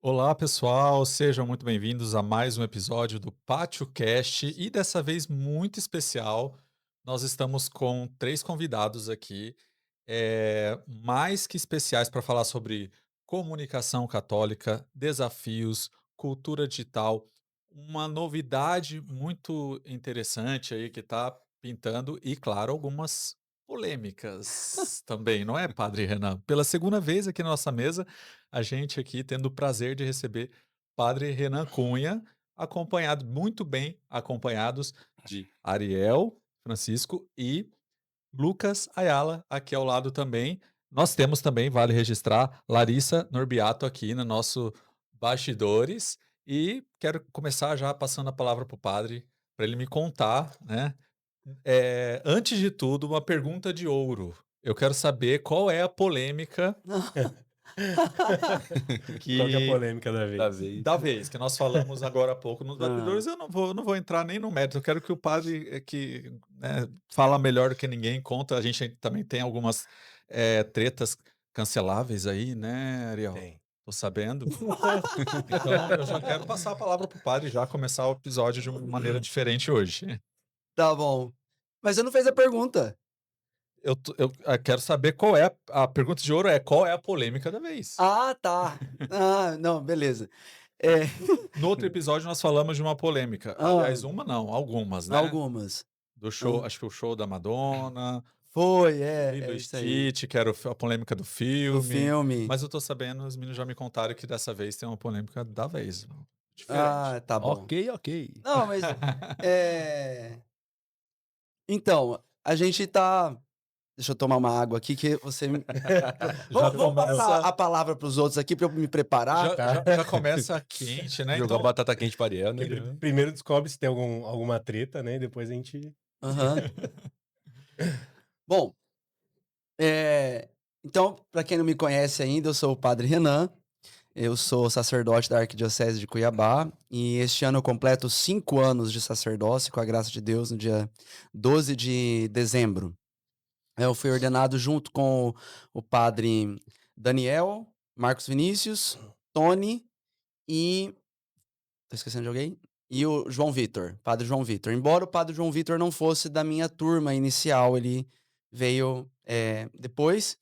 Olá, pessoal, sejam muito bem-vindos a mais um episódio do Pátio Cast e dessa vez muito especial. Nós estamos com três convidados aqui, mais que especiais para falar sobre comunicação católica, desafios, cultura digital, uma novidade muito interessante aí que está pintando e, claro, algumas polêmicas também, não é, Padre Renan? Pela segunda vez aqui na nossa mesa, a gente aqui tendo o prazer de receber Padre Renan Cunha, acompanhado, muito bem acompanhados de Ariel Francisco e Lucas Ayala, aqui ao lado também. Nós temos também, vale registrar, Larissa Norbiato aqui no nosso bastidores. E quero começar já passando a palavra para o padre, para ele me contar, né? Antes de tudo, uma pergunta de ouro. Eu quero saber qual é a polêmica Qual que é a que polêmica da Da vez? vez. da vez que nós falamos agora há pouco nos Hã. bastidores. Eu não vou entrar nem no mérito. Eu quero que o padre, que, né, fala melhor do que ninguém, conta. A gente também tem algumas tretas canceláveis aí, né, Ariel? Tem. Tô sabendo. Então, eu já quero passar a palavra pro padre, já começar o episódio de uma maneira diferente hoje. Tá bom. Mas você não fez a pergunta. Eu quero saber qual é a pergunta de ouro, qual é a polêmica da vez? Ah, tá. Ah, não, beleza. É, No outro episódio nós falamos de uma polêmica. hã, Aliás, uma não, algumas, né? algumas. Do show, Hã. acho que o show da Madonna, Foi, Lilo é e isso aí. Stitch, que era a polêmica do Do filme. filme. Mas eu tô sabendo, os meninos já me contaram que dessa vez tem uma polêmica da vez, diferente. Ah, tá bom. Ok, ok. Não, mas, eh, então, a gente tá deixa eu tomar uma água aqui que você me Já vamos passar começa, a palavra para os outros aqui para eu me preparar? já começa quente, né? Então Então a Então, batata quente pra Ariel, né? Primeiro descobre se tem alguma treta, né, e depois a gente aham. Bom, então, para quem não me conhece ainda, eu sou o Padre Renan, eu sou sacerdote da Arquidiocese de Cuiabá e este ano eu completo 5 anos de sacerdócio, com a graça de Deus, no dia 12 de dezembro. Eu fui ordenado junto com o Padre Daniel, Marcos Vinícius, Tony e tô esquecendo de alguém? E o João Vitor, Padre João Vitor. Embora o Padre João Vitor não fosse da minha turma inicial, ele veio, depois.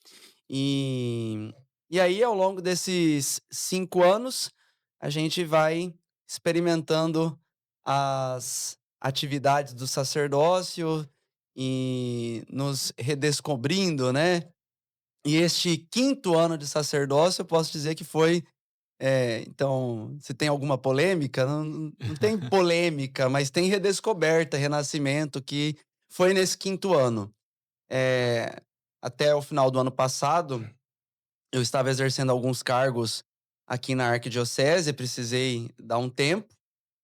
E e aí, ao longo desses 5 anos, a gente vai experimentando as atividades do sacerdócio e nos redescobrindo, né. E este quinto ano de sacerdócio, eu posso dizer que foi então, se tem alguma polêmica, não tem polêmica, mas tem redescoberta, renascimento, que foi nesse quinto ano. Eh, Até o final do ano passado, eu estava exercendo alguns cargos aqui na arquidiocese, precisei dar um tempo,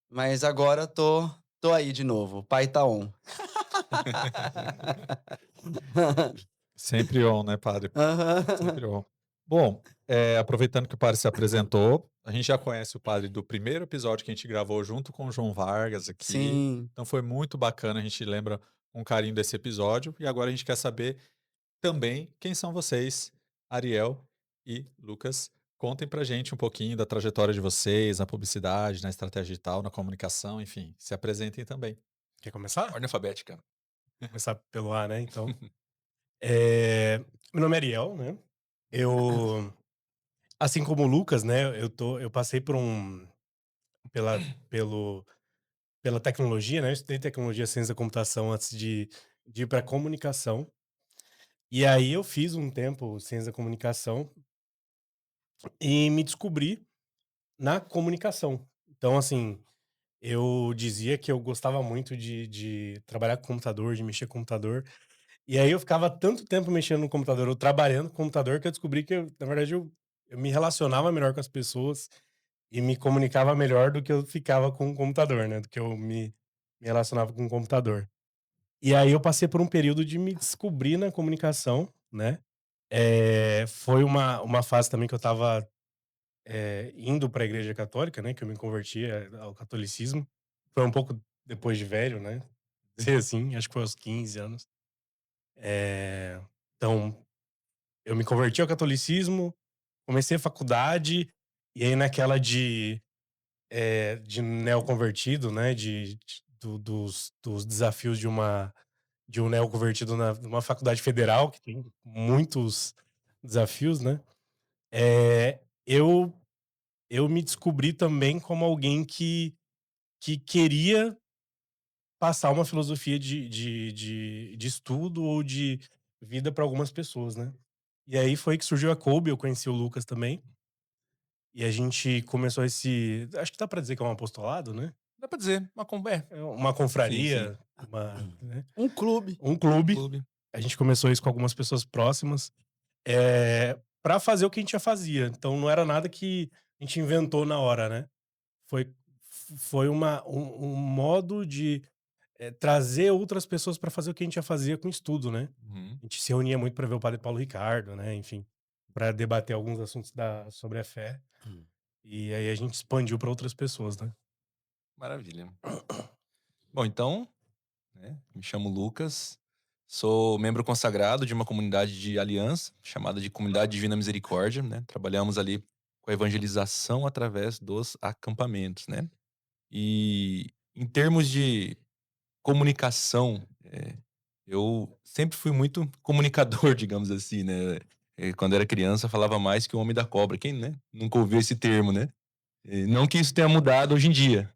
mas agora tô aí de novo, o pai tá on. sempre on, né, padre? Aham. Sempre on. Bom, aproveitando que o padre se apresentou, a gente já conhece o padre do primeiro episódio que a gente gravou junto com o João Vargas aqui. Sim. Então foi muito bacana, a gente lembra com carinho desse episódio. E agora a gente quer saber também quem são vocês, Ariel e Lucas. Contem pra gente um pouquinho da trajetória de vocês, na publicidade, na estratégia digital, na comunicação, enfim, se apresentem também. quer começar? Ordem alfabética. Começar pelo A, né, então. Meu nome é Ariel, né, eu, assim como o Lucas, né, eu passei pela pelo pela tecnologia, né, eu estudei tecnologia, ciência da computação antes de ir pra comunicação. E aí eu fiz um tempo ciência da comunicação e me descobri na comunicação. Então, assim, eu dizia que eu gostava muito de trabalhar com computador, de mexer com computador. E aí eu ficava tanto tempo mexendo no computador, ou trabalhando com computador, que eu descobri que na verdade, eu me relacionava melhor com as pessoas e me comunicava melhor do que eu ficava com o computador, né? Do que eu me relacionava com o computador. E aí eu passei por um período de me descobrir na comunicação, né? Foi uma fase também que eu estava indo para a igreja católica, né, que eu me converti ao catolicismo. Foi um pouco depois de velho, né, ser assim, acho que foi aos 15 anos. Então, eu me converti ao catolicismo, comecei a faculdade, E aí naquela de neoconvertido, né? Dos desafios de um neoconvertido numa faculdade federal, que tem muitos desafios, né? É, eu me descobri também como alguém que queria passar uma filosofia de estudo ou de vida para algumas pessoas, né? E aí foi que surgiu a Kolbe, eu conheci o Lucas também. E a gente começou acho que dá pra dizer que é um apostolado, né? Dá pra dizer, É uma sim, sim. confraria, né? Um clube. Um Um clube. clube. A gente começou isso com algumas pessoas próximas, para fazer o que a gente já fazia. Então não era nada que a gente inventou na hora, né? Foi, foi um modo de trazer outras pessoas para fazer o que a gente já fazia com estudo, né? Uhum. A gente se reunia muito para ver o Padre Paulo Ricardo, né? Enfim, para debater alguns assuntos sobre a fé. E aí a gente expandiu para outras pessoas, né? Maravilha. Bom, então, né, me chamo Lucas, sou membro consagrado de uma comunidade de aliança, chamada de Comunidade Divina Misericórdia, né? Trabalhamos ali com a evangelização através dos acampamentos, né? E em termos de comunicação, eu sempre fui muito comunicador, digamos assim, né? Quando era criança, falava mais que o homem da cobra. Quem, né, nunca ouviu esse termo, né? Não que isso tenha mudado hoje em dia,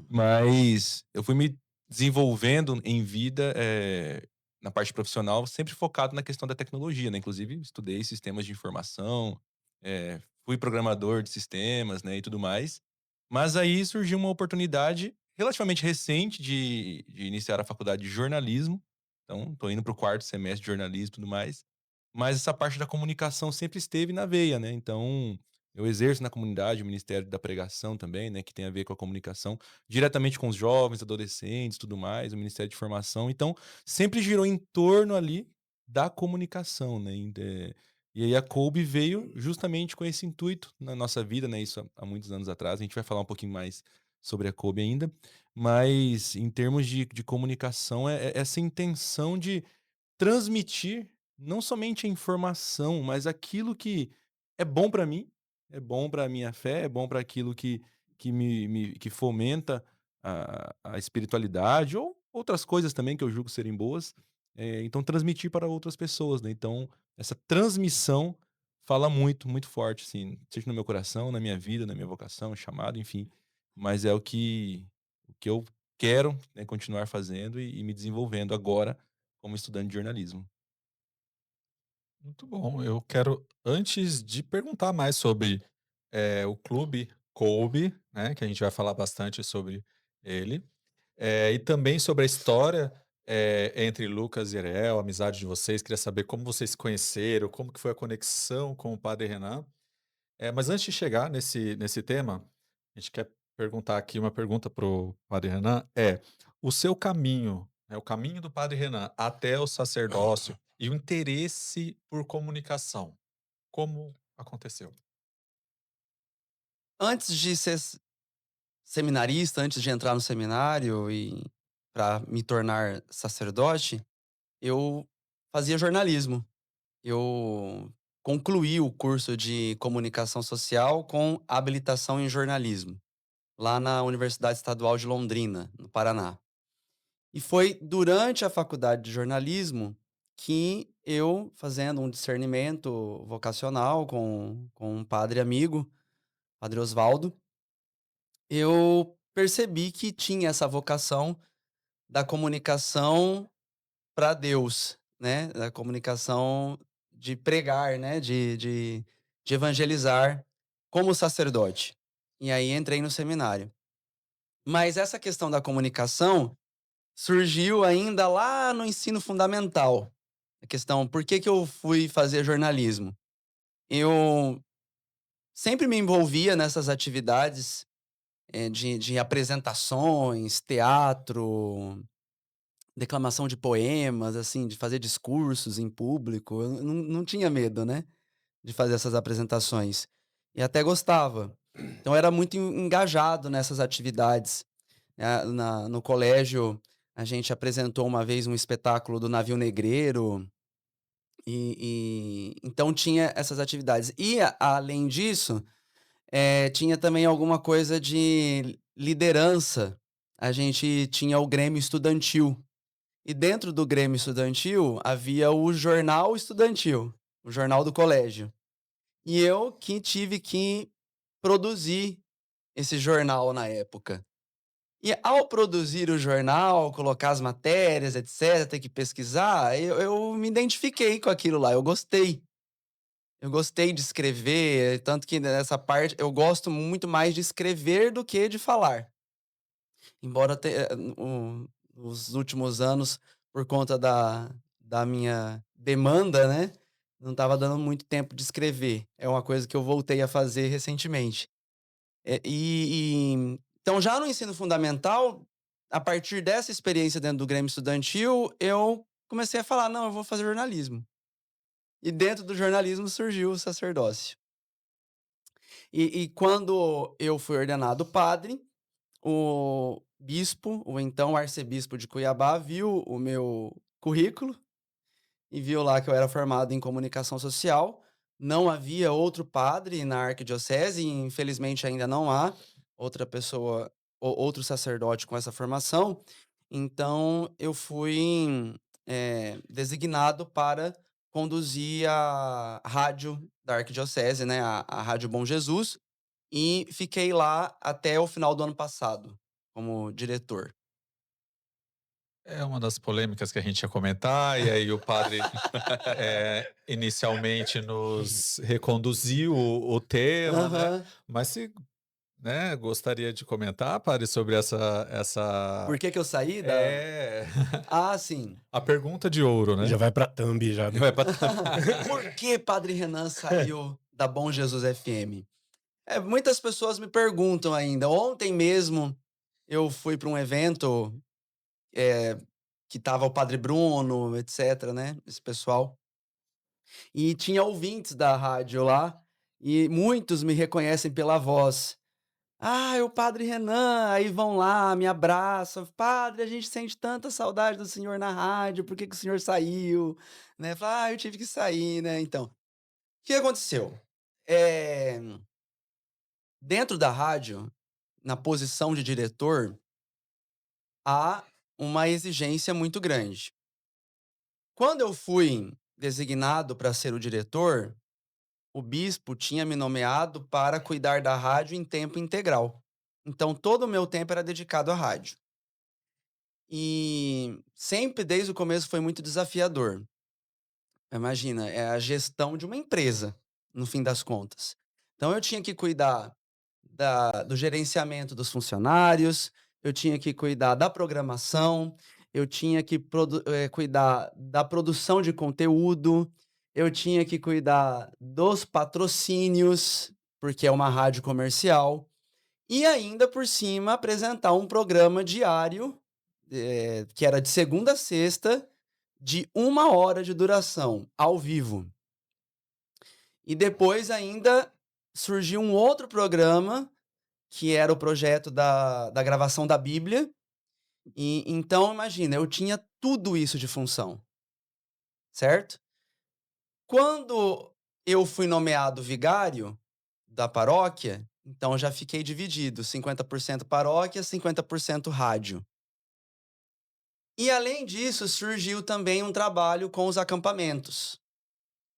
mas eu fui me desenvolvendo em vida, na parte profissional, sempre focado na questão da tecnologia, né? Inclusive, estudei sistemas de informação, fui programador de sistemas, né, e tudo mais. Mas aí surgiu uma oportunidade relativamente recente de iniciar a faculdade de jornalismo. Então, estou indo para o 4º semestre de jornalismo e tudo mais. Mas essa parte da comunicação sempre esteve na veia, né? Então, eu exerço na comunidade o Ministério da Pregação também, né? Que tem a ver com a comunicação diretamente com os jovens, adolescentes, tudo mais, o Ministério de Formação. Então, sempre girou em torno ali da comunicação, né? E aí a Kolbe veio justamente com esse intuito na nossa vida, né? Isso há muitos anos atrás. A gente vai falar um pouquinho mais sobre a Kolbe ainda. Mas em termos de comunicação, é essa intenção de transmitir não somente a informação, mas aquilo que é bom para mim, é bom para a minha fé, é bom para aquilo que fomenta a espiritualidade ou outras coisas também que eu julgo serem boas. Então transmitir para outras pessoas, né? Então essa transmissão fala muito, muito forte, assim, seja no meu coração, na minha vida, na minha vocação, chamado, enfim. Mas é o que eu quero, né, continuar fazendo e me desenvolvendo agora como estudante de jornalismo. Muito bom. Eu quero, antes de perguntar mais sobre o Clube Kolbe, né, que a gente vai falar bastante sobre ele, e também sobre a história entre Lucas e Ariel, a amizade de vocês. Queria saber como vocês se conheceram, como que foi a conexão com o Padre Renan. Mas antes de chegar nesse tema, a gente quer perguntar aqui uma pergunta para o Padre Renan, o seu caminho, né, o caminho do Padre Renan até o sacerdócio e o interesse por comunicação, como aconteceu? Antes de ser seminarista, antes de entrar no seminário e para me tornar sacerdote, eu fazia jornalismo. Eu concluí o curso de comunicação social com habilitação em jornalismo, lá na Universidade Estadual de Londrina, no Paraná. E foi durante a faculdade de jornalismo que eu, fazendo um discernimento vocacional com um padre amigo, Padre Osvaldo, eu percebi que tinha essa vocação da comunicação para Deus, né? Da comunicação de pregar, né? De evangelizar como sacerdote. E aí entrei no seminário. Mas essa questão da comunicação surgiu ainda lá no ensino fundamental. A questão, por que que eu fui fazer jornalismo? Eu sempre me envolvia nessas atividades de apresentações, teatro, declamação de poemas, assim, de fazer discursos em público. Eu não tinha medo, né, de fazer essas apresentações. E até gostava. Então, eu era muito engajado nessas atividades. No colégio, a gente apresentou uma vez um espetáculo do Navio Negreiro. Então, tinha essas atividades. E, além disso, Tinha também alguma coisa de liderança. A gente tinha o Grêmio Estudantil. E dentro do Grêmio Estudantil havia o jornal estudantil, o jornal do colégio. E eu que tive que produzir esse jornal na época. E ao produzir o jornal, colocar as matérias, etc., ter que pesquisar, eu me identifiquei com aquilo lá, eu gostei. Eu gostei de escrever, tanto que nessa parte eu gosto muito mais de escrever do que de falar. Embora nos últimos anos, por conta da minha demanda, né, não estava dando muito tempo de escrever. É uma coisa que eu voltei a fazer recentemente. Então, já no ensino fundamental, a partir dessa experiência dentro do Grêmio Estudantil, eu comecei a falar: não, eu vou fazer jornalismo. E dentro do jornalismo surgiu o sacerdócio. E quando eu fui ordenado padre, o bispo, o então arcebispo de Cuiabá, viu o meu currículo e viu lá que eu era formado em comunicação social. Não havia outro padre na arquidiocese, e infelizmente ainda não há outra pessoa ou outro sacerdote com essa formação. Então eu fui designado para conduzir a rádio da arquidiocese, né, a Rádio Bom Jesus, e fiquei lá até o final do ano passado, como diretor. É uma das polêmicas que a gente ia comentar, e aí o padre inicialmente nos reconduziu o tema, né? Aham. Mas se, né, gostaria de comentar, padre, sobre essa... Por que eu saí da... É... Ah, sim. a pergunta de ouro, né? Já vai pra thumb, já. Vai pra... Por que Padre Renan saiu da Bom Jesus FM? Muitas pessoas me perguntam ainda. Ontem mesmo eu fui para um evento que tava o Padre Bruno, etc., né? Esse pessoal. E tinha ouvintes da rádio lá, e muitos me reconhecem pela voz. Ah, é o Padre Renan. Aí vão lá, me abraçam. Padre, a gente sente tanta saudade do senhor na rádio, por que que o senhor saiu? Né? Fala, eu tive que sair, né? Então, o que aconteceu? Eh, Dentro da rádio, na posição de diretor, há uma exigência muito grande. Quando eu fui designado para ser o diretor, o bispo tinha me nomeado para cuidar da rádio em tempo integral. Então, todo o meu tempo era dedicado à rádio. E sempre, desde o começo, foi muito desafiador. Imagina, é a gestão de uma empresa, no fim das contas. Então, eu tinha que cuidar do gerenciamento dos funcionários, eu tinha que cuidar da programação, eu tinha que cuidar da produção de conteúdo, eu tinha que cuidar dos patrocínios, porque é uma rádio comercial, e ainda por cima apresentar um programa diário, que era de segunda a sexta, de 1 hora de duração, ao vivo. E depois ainda surgiu um outro programa que era o projeto da gravação da Bíblia. E então, imagina, eu tinha tudo isso de função, certo? Quando eu fui nomeado vigário da paróquia, então já fiquei dividido, 50% paróquia, 50% rádio. E além disso, surgiu também um trabalho com os acampamentos.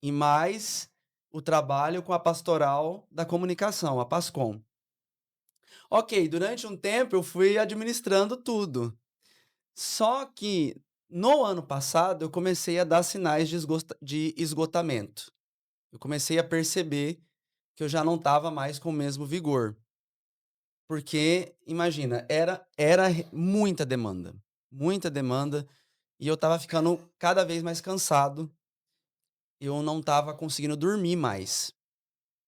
E mais o trabalho com a pastoral da comunicação, a PASCOM. Ok, durante um tempo eu fui administrando tudo. Só que no ano passado eu comecei a dar sinais de esgotamento. Eu comecei a perceber que eu já não estava mais com o mesmo vigor. Porque, imagina, era muita demanda, e eu estava ficando cada vez mais cansado. Eu não estava conseguindo dormir mais,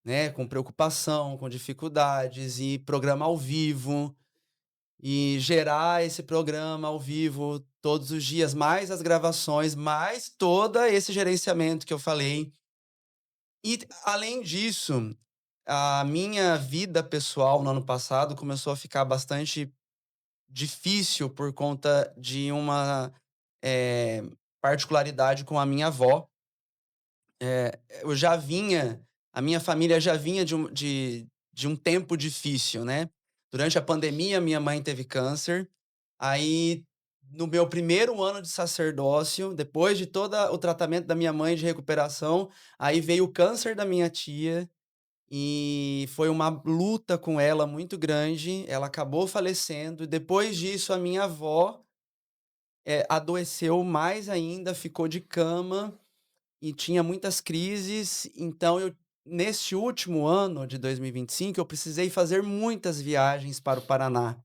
né? Com preocupação, com dificuldades, e programa ao vivo. E gerar esse programa ao vivo todos os dias, mais as gravações, mais todo esse gerenciamento que eu falei. E, além disso, a minha vida pessoal no ano passado começou a ficar bastante difícil por conta de uma particularidade com a minha avó. Eu já vinha, a minha família já vinha de um tempo difícil, né? Durante a pandemia, minha mãe teve câncer. Aí, no meu primeiro ano de sacerdócio, depois de todo o tratamento da minha mãe de recuperação, aí veio o câncer da minha tia e foi uma luta com ela muito grande. Ela acabou falecendo. Depois disso, a minha avó adoeceu mais ainda, ficou de cama e tinha muitas crises. Então, neste último ano de 2025, eu precisei fazer muitas viagens para o Paraná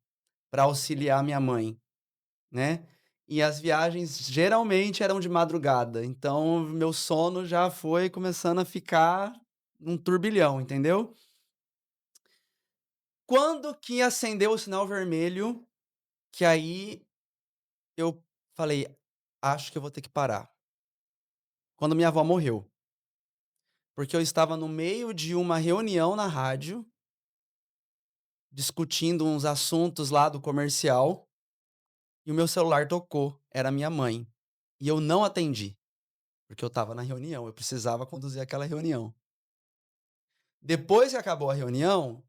para auxiliar minha mãe, né? E as viagens geralmente eram de madrugada. Então, meu sono já foi começando a ficar um turbilhão, entendeu? Quando que acendeu o sinal vermelho, que aí eu falei, acho que eu vou ter que parar. Quando minha avó morreu. Porque eu estava no meio de uma reunião na rádio, discutindo uns assuntos lá do comercial, e o meu celular tocou. Era minha mãe. E eu não atendi, porque eu estava na reunião, eu precisava conduzir aquela reunião. Depois que acabou a reunião,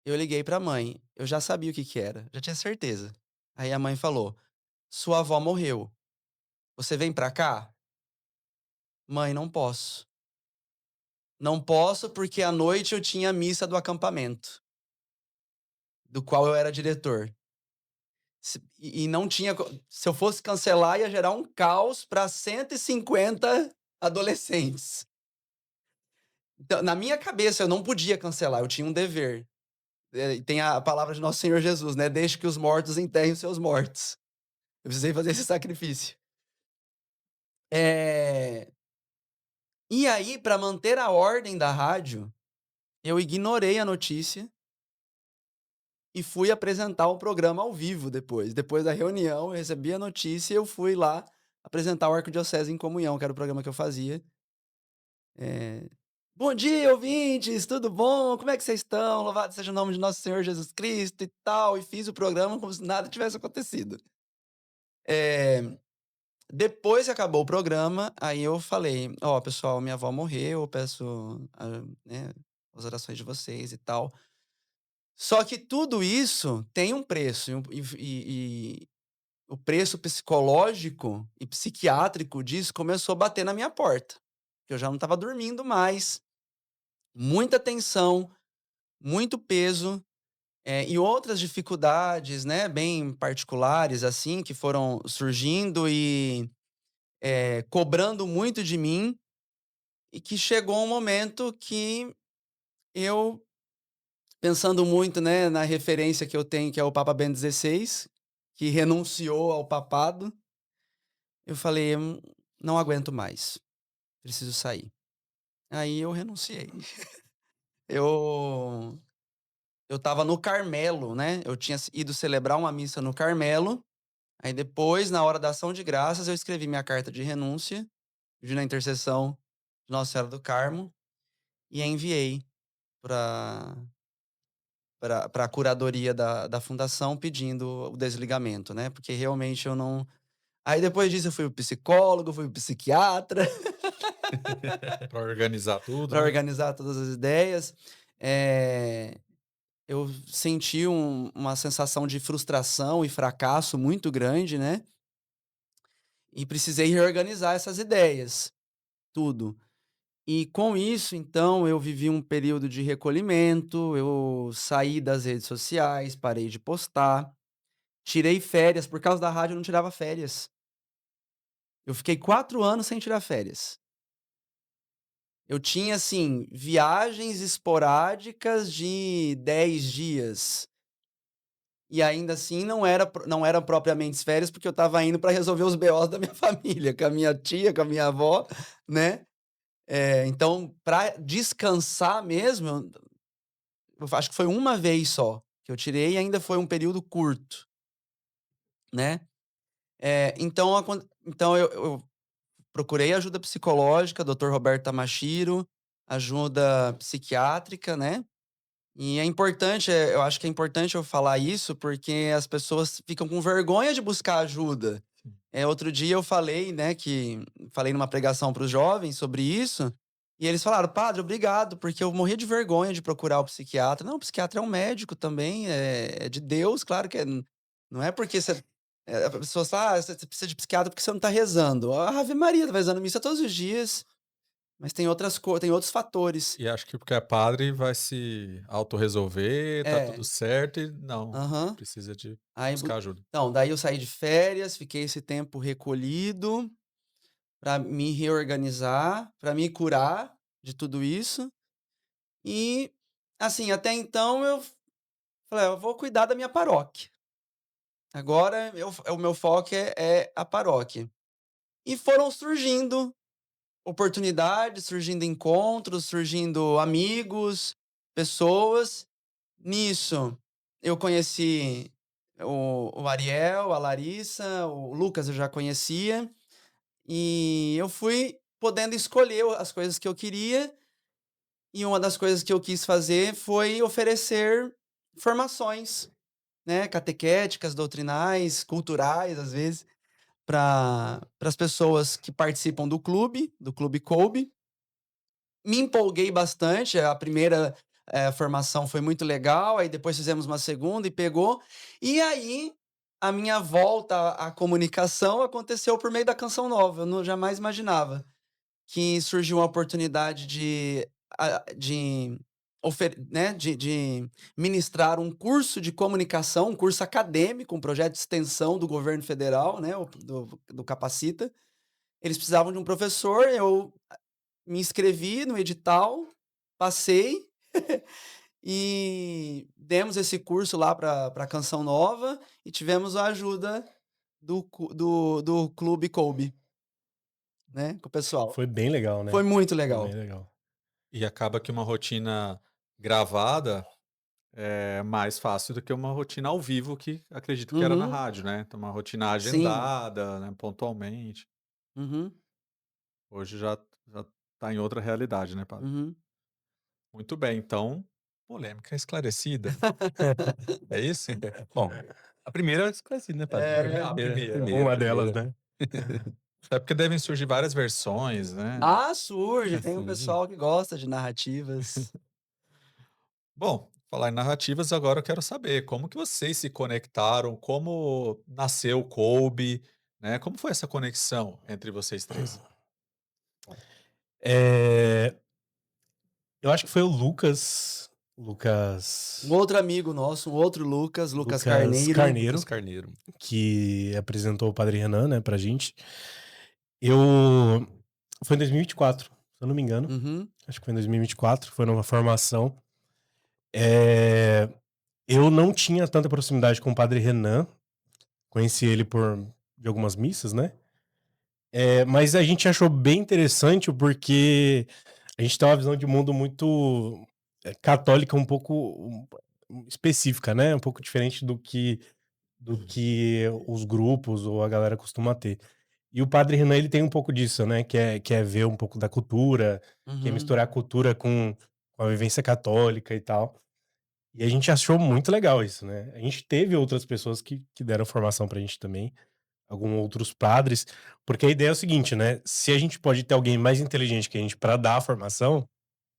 eu liguei para a mãe. Eu já sabia o que que era, já tinha certeza. Aí a mãe falou: "Sua avó morreu. Você vem para cá?" "Mãe, não posso. Não posso porque à noite eu tinha a missa do acampamento, do qual eu era diretor. E não tinha. Se eu fosse cancelar, ia gerar um caos para 150 adolescentes. Então, na minha cabeça, eu não podia cancelar, eu tinha um dever. Tem a palavra de Nosso Senhor Jesus, né? Deixe que os mortos enterrem os seus mortos. Eu precisei fazer esse sacrifício. E aí, para manter a ordem da rádio, eu ignorei a notícia e fui apresentar o programa ao vivo depois. Depois da reunião, eu recebi a notícia e eu fui lá apresentar o Arquidiocese em Comunhão, que era o programa que eu fazia. Bom dia, ouvintes, tudo bom? Como é que vocês estão? Louvado seja o nome de nosso Senhor Jesus Cristo e tal. E fiz o programa como se nada tivesse acontecido. Depois que acabou o programa, aí eu falei, pessoal, minha avó morreu, eu peço né, as orações de vocês e tal. Só que tudo isso tem um preço, e o preço psicológico e psiquiátrico disso começou a bater na minha porta. Eu já não estava dormindo mais, muita tensão, muito peso, e outras dificuldades, né, bem particulares, assim, que foram surgindo e cobrando muito de mim, e que chegou um momento que eu, pensando muito, né, na referência que eu tenho, que é o Papa Bento XVI, que renunciou ao papado, eu falei: não aguento mais, preciso sair". Aí eu renunciei. Eu estava no Carmelo, né, eu tinha ido celebrar uma missa no Carmelo, aí depois, na hora da ação de graças, eu escrevi minha carta de renúncia, pedindo a intercessão de Nossa Senhora do Carmo, e a enviei para a curadoria da fundação pedindo o desligamento, né, porque realmente eu não. Aí depois disso eu fui pro psicólogo, fui pro psiquiatra. Para organizar tudo, Para né? organizar todas as ideias. Eu senti uma sensação de frustração e fracasso muito grande, né? E precisei reorganizar essas ideias, tudo. E com isso, então, eu vivi um período de recolhimento, eu saí das redes sociais, parei de postar, tirei férias, por causa da rádio eu não tirava férias. Eu fiquei 4 anos sem tirar férias. Eu tinha, assim, viagens esporádicas de 10 dias. E ainda assim não eram propriamente férias, porque eu estava indo para resolver os BOs da minha família, com a minha tia, com a minha avó, né. Então, para descansar mesmo, eu acho que foi uma vez só que eu tirei e ainda foi um período curto, né. Então eu procurei ajuda psicológica, doutor Roberto Tamashiro, ajuda psiquiátrica, né. E é importante, eu acho que é importante eu falar isso, porque as pessoas ficam com vergonha de buscar ajuda. Outro dia eu falei, né, falei numa pregação para os jovens sobre isso, E eles falaram: "Padre, obrigado", porque eu morria de vergonha de procurar o psiquiatra. Não, o psiquiatra é um médico também, é de Deus, claro que é. Não é porque você a pessoa fala: "Ah, você precisa de psiquiatra porque você não tá rezando". A Ave Maria, tá rezando missa todos os dias, mas tem outros fatores. E acho que porque é padre vai se autorresolver, tá tudo É, certo e não, aham. precisa de Aí bu buscar ajuda. Então, daí eu saí de férias, fiquei esse tempo recolhido para me reorganizar, para me curar de tudo isso. E, assim, até então eu falei: "Eu vou cuidar da minha paróquia. Agora o meu foco é a paróquia". E foram surgindo oportunidades, surgindo encontros, surgindo amigos, pessoas. Nisso, eu conheci o Ariel, a Larissa, o Lucas eu já conhecia, e eu fui podendo escolher as coisas que eu queria, e uma das coisas que eu quis fazer foi oferecer formações, né, catequéticas, doutrinais, culturais, às vezes, para as pessoas que participam do Clube Coube. Me empolguei bastante, a primeira, formação foi muito legal, aí depois fizemos uma segunda e pegou. E aí, a minha volta à comunicação aconteceu por meio da Canção Nova, eu não jamais imaginava que surgiu uma oportunidade de de ministrar um curso de comunicação, um curso acadêmico, um projeto de extensão do governo federal, né, o do Capacita. Eles precisavam de um professor, eu me inscrevi no edital, passei e demos esse curso lá para Canção Nova e tivemos a ajuda do Clube Coube, né, com o pessoal. Foi bem legal, Foi né? muito Foi bem legal. legal. E acaba que uma rotina gravada é mais fácil do que uma rotina ao vivo que acredito que era na Uhum. rádio, né, então uma rotina Sim. agendada, né, pontualmente. Uhum, Hoje já tá em outra realidade, né, padre. uhum. Muito bem, então Polêmica esclarecida. É isso? Bom, a primeira é esclarecida, né, padre? É. a primeira. Uma delas, Primeira. né? É porque devem surgir várias versões, né. Ah, surge, tem um Sim. pessoal que gosta de narrativas. Bom, falar em narrativas, agora eu quero saber como que vocês se conectaram, como nasceu o Coube, né, como foi essa conexão entre vocês 3? Eh, eu acho que foi o Um outro amigo nosso, um outro Lucas, Lucas Lucas Carneiro. Carneiro, Lucas Carneiro. que apresentou o Padre Renan, né, pra gente. Eu foi em 2024, se eu não me engano. Uhum, Acho que foi em 2024, foi numa formação. Eh, eu não tinha tanta proximidade com o Padre Renan, conheci ele de algumas missas, né? Mas a gente achou bem interessante porque a gente tem uma visão de mundo muito católica, um pouco específica, né? Um pouco diferente do que os grupos ou a galera costuma ter. E o Padre Renan, ele tem um pouco disso, né? Que é ver um pouco da cultura, que é uhum. misturar a cultura com a vivência católica e tal. E a gente achou muito legal isso, né? A gente teve outras pessoas que deram formação pra gente também, alguns outros padres, porque a ideia é o seguinte, né? Se a gente pode ter alguém mais inteligente que a gente pra dar a formação,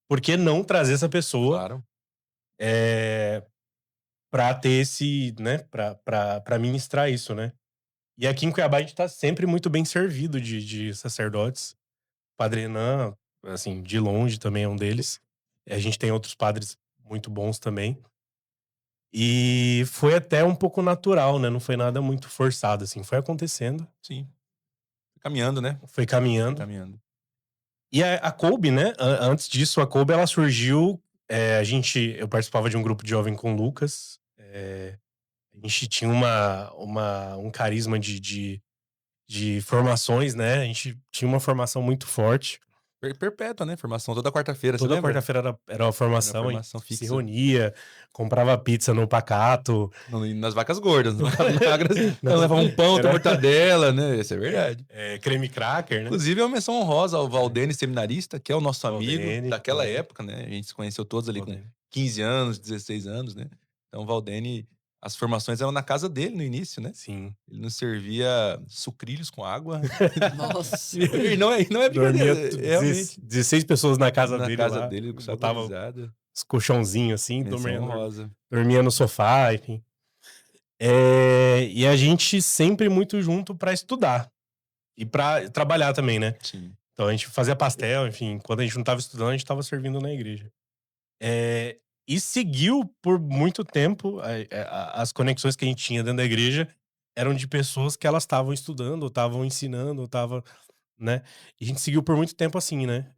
por que não trazer essa pessoa Claro. eh, pra ter esse, né? Pra ministrar isso, né? E aqui em Cuiabá a gente tá sempre muito bem servido de sacerdotes. Padre Renan, assim, de longe também é um deles. A gente tem outros padres muito bons também. E foi até um pouco natural, né? Não foi nada muito forçado, assim. Foi acontecendo, Sim. Caminhando, né? foi Foi caminhando. caminhando. E a Coube, né? Antes disso, a Coube ela surgiu. Eu participava de um grupo de jovem com o Lucas. A gente tinha um carisma de formações, né? A gente tinha uma formação muito forte. Perpétua, né? Formação toda quarta-feira, você Toda lembra? quarta-feira era uma Era formação, a gente formação se fixa. reunia, comprava pizza no Pacato. Nas vacas gordas. Nas vacas magras, ela levava um pão, outra Era mortadela, né? Isso é verdade. creme cracker, né? Inclusive, é uma menção honrosa ao Valdene Seminarista, que é o nosso amigo Valdene, daquela época, né? A gente se conheceu todos ali com Valdene. 15 anos, 16 anos, né? Então, o Valdene as formações eram na casa dele no início, né? Sim. Ele nos servia sucrilhos com água. Nossa. E não é Dormia brincadeira, realmente. 16 pessoas na casa Na dele casa lá. dele, com sua Botava gurizada. os colchãozinhos assim, Menção honrosa. dormia no sofá, enfim. E a gente sempre muito junto pra estudar. E pra trabalhar também, né? Sim. Então a gente fazia pastel, enfim. Quando a gente não tava estudando, a gente tava servindo na igreja. E seguiu por muito tempo. As conexões que a gente tinha dentro da igreja eram de pessoas que elas estavam estudando, estavam ensinando, estavam, né? E a gente seguiu por muito tempo assim, né?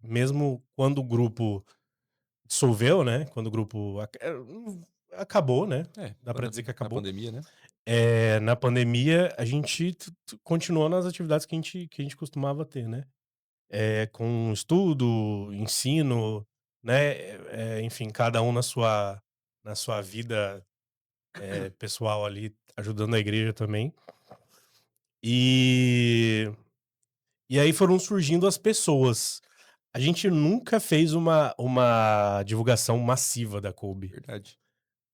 Mesmo quando o grupo dissolveu, né? Quando o grupo acabou, né? Dá pra dizer que Na acabou. pandemia, né? Na pandemia, a gente continuou nas atividades que a gente costumava ter, né? Com estudo, ensino, né? Enfim, cada um na sua vida pessoal ali, ajudando a igreja também. E aí foram surgindo as pessoas. A gente nunca fez uma divulgação massiva da Kolbe, Verdade.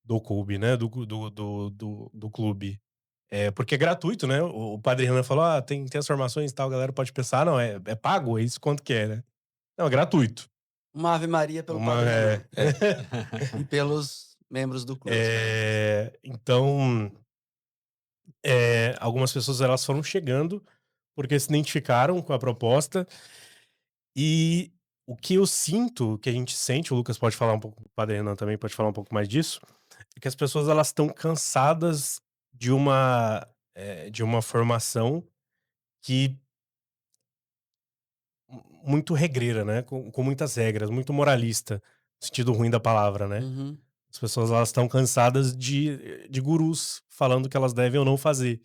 do Kolbe, né? Do clube. Porque é gratuito, né? O Padre Renan falou: tem as formações e tal, a galera pode pensar, não, é pago, é isso quanto que é, né? Não, é gratuito. Uma Ave Maria pelo Padre Renan. E pelos membros do clube. Então, algumas pessoas elas foram chegando porque se identificaram com a proposta. E o que eu sinto, o que a gente sente, o Lucas pode falar um pouco, o Padre Renan também pode falar um pouco mais disso, é que as pessoas elas estão cansadas de uma formação que muito regreira, né? Com muitas regras, muito moralista, no sentido ruim da palavra, né? Uhum. As pessoas elas estão cansadas de gurus falando o que elas devem ou não fazer.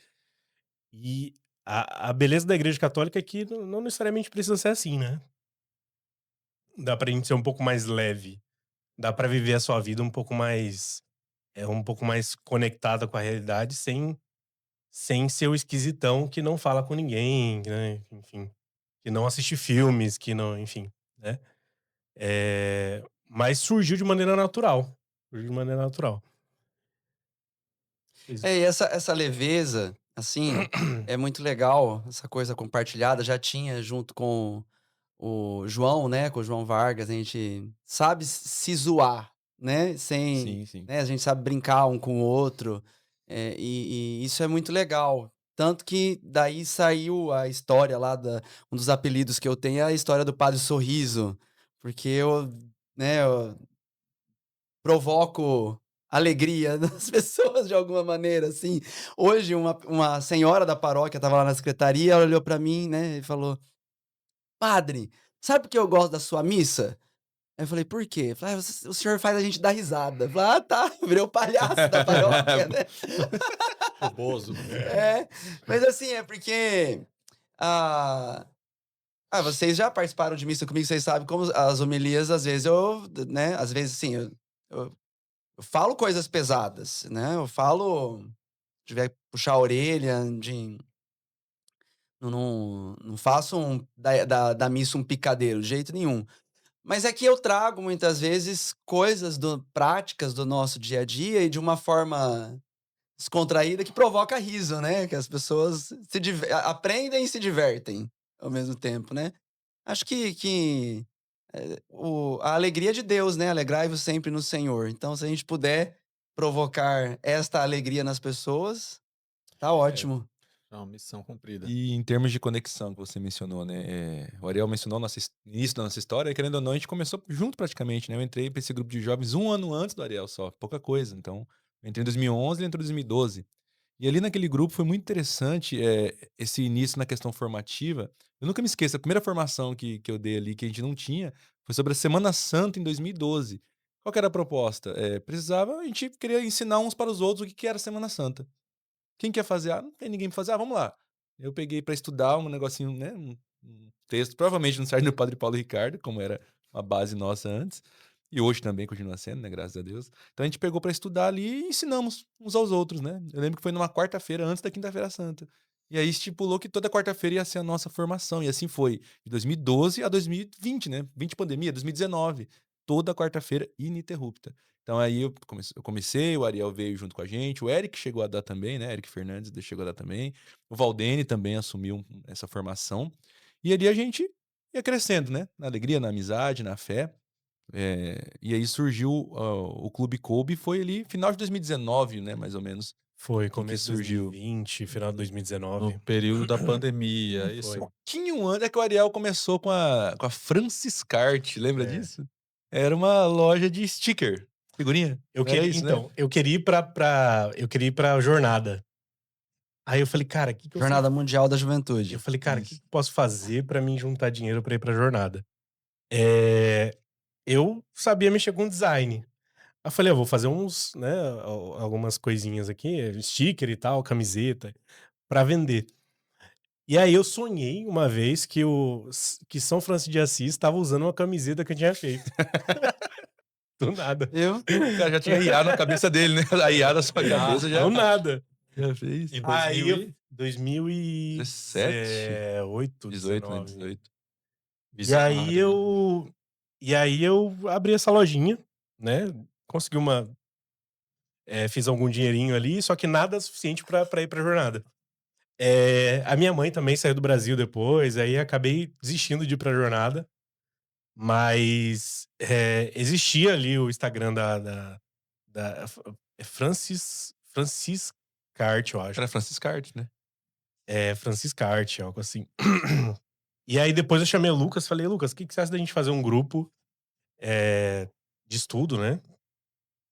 E a beleza da Igreja Católica é que não necessariamente precisa ser assim, né? Dá pra gente ser um pouco mais leve. Dá pra viver a sua vida um pouco mais conectada com a realidade sem ser o esquisitão que não fala com ninguém, né? Enfim, que não assiste filmes, que não, enfim, né? Mas surgiu de maneira natural. Surgiu de maneira natural. E essa leveza, assim, é muito legal, essa coisa compartilhada. Já tinha junto com o João, né? Com o João Vargas, a gente sabe se zoar, né? Sim, sim. Né, a gente sabe brincar um com o outro. E isso é muito legal. Tanto que daí saiu a história lá, um dos apelidos que eu tenho é a história do Padre Sorriso. Porque eu provoco alegria nas pessoas de alguma maneira, assim. Hoje, uma senhora da paróquia estava lá na secretaria, ela olhou para mim, né, e falou: "Padre, sabe por que eu gosto da sua missa?" Aí eu falei: "Por quê?" Eu falei: o senhor faz a gente dar risada." Eu falei: "Ah, tá." Eu virei o palhaço da paróquia, né. O Bozo. Mas assim, é porque, ah vocês já participaram de missa comigo, vocês sabem como as homilias, às vezes né, às vezes, assim, eu falo coisas pesadas, né, eu falo, se tiver que puxar a orelha não faço da missa um picadeiro, de jeito nenhum. Mas é que eu trago muitas vezes coisas práticas do nosso dia a dia e de uma forma descontraída que provoca riso, né, que as pessoas aprendem e se divertem ao mesmo tempo, né. Acho que a alegria de Deus, né, alegrai-vos sempre no Senhor. Então, se a gente puder provocar esta alegria nas pessoas, tá ótimo. É uma missão cumprida. E em termos de conexão que você mencionou, né? O Ariel mencionou no início da nossa história, querendo ou não, a gente começou junto praticamente, né? Eu entrei para esse grupo de jovens 1 ano antes do Ariel só, pouca coisa. Então, eu entrei em 2011, ele entrou em 2012. E ali naquele grupo foi muito interessante esse início na questão formativa. Eu nunca me esqueço, a primeira formação que eu dei ali, que a gente não tinha, foi sobre a Semana Santa em 2012. Qual que era a proposta? A gente queria ensinar uns para os outros o que era a Semana Santa. Quem quer fazer? Não tem ninguém pra fazer. Vamos lá. Eu peguei pra estudar um negocinho, né? Um texto, provavelmente no site do Padre Paulo Ricardo, como era uma base nossa antes. E hoje também continua sendo, né? Graças a Deus. Então a gente pegou pra estudar ali e ensinamos uns aos outros, né? Eu lembro que foi numa quarta-feira antes da Quinta-feira Santa. E aí estipulou que toda quarta-feira ia ser a nossa formação. E assim foi. De 2012 a 2020, né? 20 pandemia, 2019. toda quarta-feira ininterrupta. Então aí eu comecei, o Ariel veio junto com a gente, o Eric chegou a dar também, né? Eric Fernandes chegou a dar também. O Valdene também assumiu essa formação. E ali a gente ia crescendo, né? Na alegria, na amizade, na fé. E aí surgiu o Clube Kobe, foi ali final de 2019, né? Mais ou menos. Foi, que começo de surgiu. 2020, final de 2019. No período da pandemia, Foi. isso. Pouquinho antes é que o Ariel começou com a Franciscart, lembra É. disso? Era uma loja de sticker, figurinha. Eu Não era queria, isso, então, né? eu queria ir pra jornada. Aí eu falei, cara, o que eu Jornada sei? Mundial da Juventude. Eu falei, cara, o que Isso. eu posso fazer pra mim juntar dinheiro pra ir pra jornada? Eu sabia mexer com design. Aí eu falei, eu vou fazer uns, né, algumas coisinhas aqui, sticker e tal, camiseta, pra vender. E aí eu sonhei uma vez que São Francisco de Assis estava usando uma camiseta que eu tinha feito. Do nada. Eu? O cara já tinha IA na cabeça dele, né? A IA na sua cabeça já, Do nada. já fez. Em Aí 2000 eu... 2018, 18, né? 19. 18. E aí eu abri essa lojinha, né? Consegui fiz algum dinheirinho ali, só que nada suficiente pra ir pra jornada. A minha mãe também saiu do Brasil depois, aí acabei desistindo de ir pra jornada. Mas existia ali o Instagram da Franciscart, eu acho. Era Franciscart, né? Franciscart, algo assim. E aí depois eu chamei o Lucas, falei, Lucas, o que você acha da gente fazer um grupo de estudo, né?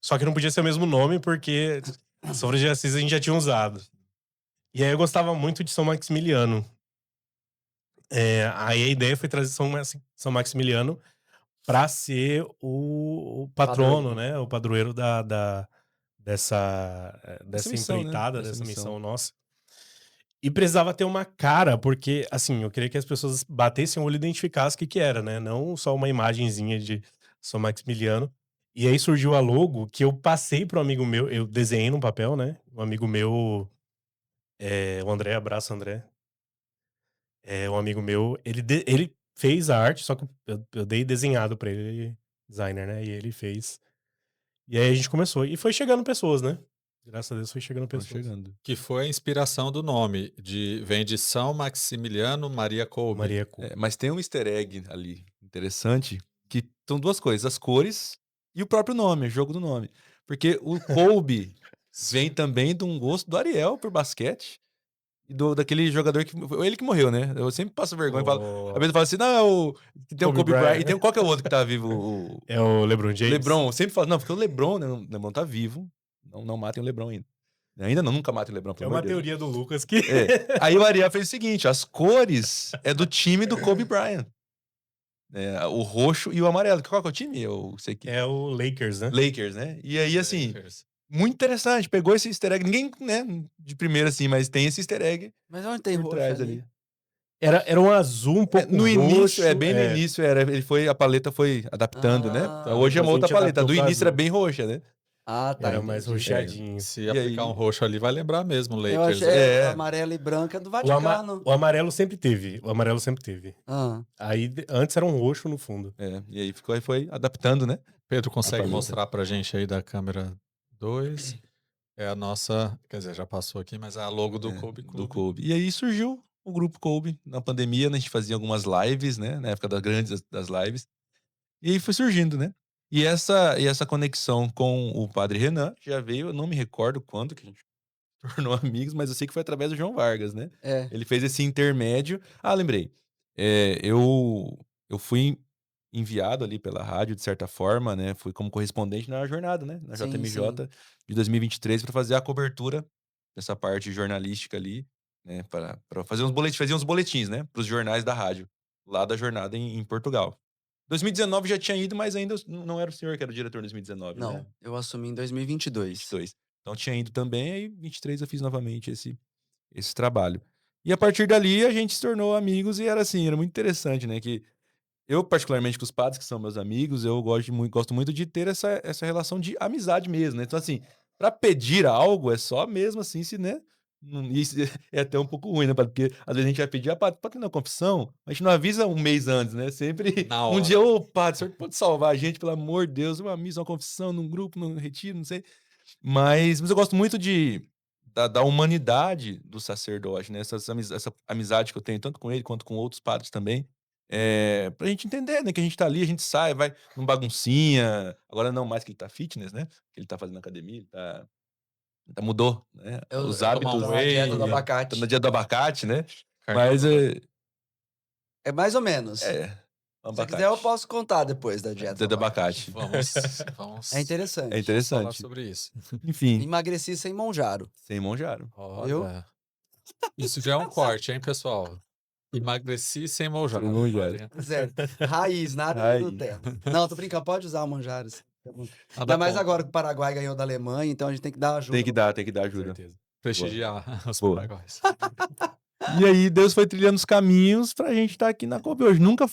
Só que não podia ser o mesmo nome, porque São Francisco de Assis a gente já tinha usado. E aí eu gostava muito de São Maximiliano. Aí a ideia foi trazer São Maximiliano pra ser o patrono, né? O padroeiro dessa missão, né? empreitada, Dessa dessa missão. missão nossa. E precisava ter uma cara, porque, assim, eu queria que as pessoas batessem o olho e identificassem o que era, né? Não só uma imagenzinha de São Maximiliano. E aí surgiu a logo que eu passei pro amigo meu, eu desenhei num papel, né? Um amigo meu, o André, abraço, André. Um amigo meu, ele fez a arte, só que eu dei desenhado pra ele, designer, né? E ele fez. E aí a gente começou. E foi chegando pessoas, né? Graças a Deus foi chegando Foram pessoas. chegando. Que foi a inspiração do nome, vem de São Maximiliano Maria Kolbe. Maria Cu. Mas tem um easter egg ali interessante, que são duas coisas, as cores e o próprio nome, o jogo do nome. Porque o Kolbe vem também de um gosto do Ariel por basquete. E daquele jogador que. Foi ele que morreu, né? Eu sempre passo vergonha e falo. Às vezes eu falo assim, não, tem o Kobe Kobe Bryant. Bryant. E tem qual que é o outro que tá vivo? É o LeBron James? LeBron. Eu sempre falo, não, porque o LeBron, né? O LeBron tá vivo. Não matem o LeBron ainda. Ainda não, nunca matem o LeBron, É pelo uma amor de Deus. teoria do Lucas que. Aí o Ariel fez o seguinte: as cores é do time do Kobe Bryant. O roxo e o amarelo. Qual que é o time? Eu sei que. É o Lakers, né? Lakers, né? E aí, assim, Lakers. muito interessante. Pegou esse easter egg. Ninguém, né, de primeira assim, mas tem esse easter egg Mas onde tem por roxo trás ali? ali. Era um azul um pouco No início, roxo, bem no início, a paleta foi adaptando, né? Ah, Então, hoje é uma depois a outra gente paleta. A do adaptou pra início era azul. bem roxa, né? Ah, tá. Era mais entendi. roxadinho. Se E aplicar aí? um roxo ali, vai lembrar mesmo o Eu Lakers. achei amarelo e branco é do Vaticano. O amarelo sempre teve. O amarelo sempre teve. Ah, Aí antes era um roxo no fundo. E aí foi adaptando, né? Pedro, consegue paleta. mostrar pra gente aí da câmera 2? É a nossa, quer dizer, já passou aqui, mas é a logo do Kobe Do Club. Kobe. E aí surgiu o grupo Kobe. Na pandemia, né, a gente fazia algumas lives, né? Na época das lives. E aí foi surgindo, né? E essa conexão com o Padre Renan já veio, eu não me recordo quando que a gente tornou amigos, mas eu sei que foi através do João Vargas, né? é. Ele fez esse intermédio. Ah, lembrei. Eu fui enviado ali pela rádio, de certa forma, né? Fui como correspondente na jornada, né? Na Sim, JMJ de 2023 para fazer a cobertura dessa parte jornalística ali, né? Para fazer uns boletins, né? Para os jornais da rádio, lá da jornada em Portugal. 2019 já tinha ido, mas ainda não era o senhor que era o diretor em 2019, Não, né? eu assumi em 2022. 22. Então tinha ido também, aí em 23 eu fiz novamente esse trabalho. E a partir dali a gente se tornou amigos e era assim, era muito interessante, né? Que eu, particularmente com os padres, que são meus amigos, eu gosto muito de ter essa relação de amizade mesmo, né? Então, assim, para pedir algo é só mesmo assim, se, né? Isso é até um pouco ruim, né, padre? Porque às vezes a gente vai pedir: "Ah, padre, pode ter uma confissão?" A gente não avisa um mês antes, né, sempre Na um dia: hora. "Ô padre, o senhor pode salvar a gente, pelo amor de Deus, uma missa, uma confissão, num grupo, num retiro", não sei. Mas eu gosto muito da humanidade do sacerdote, né, essa amizade que eu tenho tanto com ele quanto com outros padres também, pra gente entender, né, que a gente tá ali, a gente sai, vai num baguncinha, agora não mais que ele tá fitness, né, que ele tá fazendo academia, mudou, né, os Tomar hábitos, um Tô na dieta do whey, tá no abacate. dia do abacate, né, mas carnívoro. É mais ou menos. é, Se você quiser, eu abacate, posso contar depois da dieta dia do do abacate. abacate. Vamos, É É interessante. vamos falar interessante. sobre isso. Enfim, Emagreci sem monjaro, sem monjaro. viu? Olha, isso já é um corte, hein, pessoal? Emagreci sem Sem monjaro. monjaro. Zero. Raiz, nada de Raiz. Nutella. Não, tô brincando, pode usar o monjaro. Nada Ainda mais contra. agora que o Paraguai ganhou da Alemanha, então a gente tem que dar ajuda. Tem que dar Com ajuda. certeza. Prestigiar os Boa. paraguaios. E aí Deus foi trilhando os caminhos pra gente estar aqui na Kobe hoje. Nunca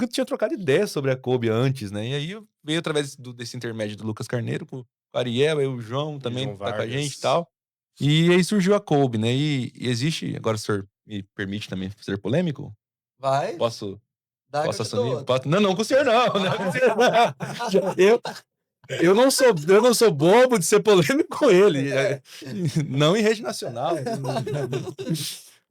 tinha trocado ideia sobre a Kobe antes, né? E aí veio através desse intermédio do Lucas Carneiro, com o Ariel, aí o João também João tá com a gente e Vargas. tal. E aí surgiu a Kobe, né? E existe, agora o senhor me permite também ser polêmico? Vai, Posso, dá que eu posso te dou assumir? outro. Não, não com o senhor não, não com o senhor não. Eu não sou bobo de ser polêmico com ele. Não em rede nacional.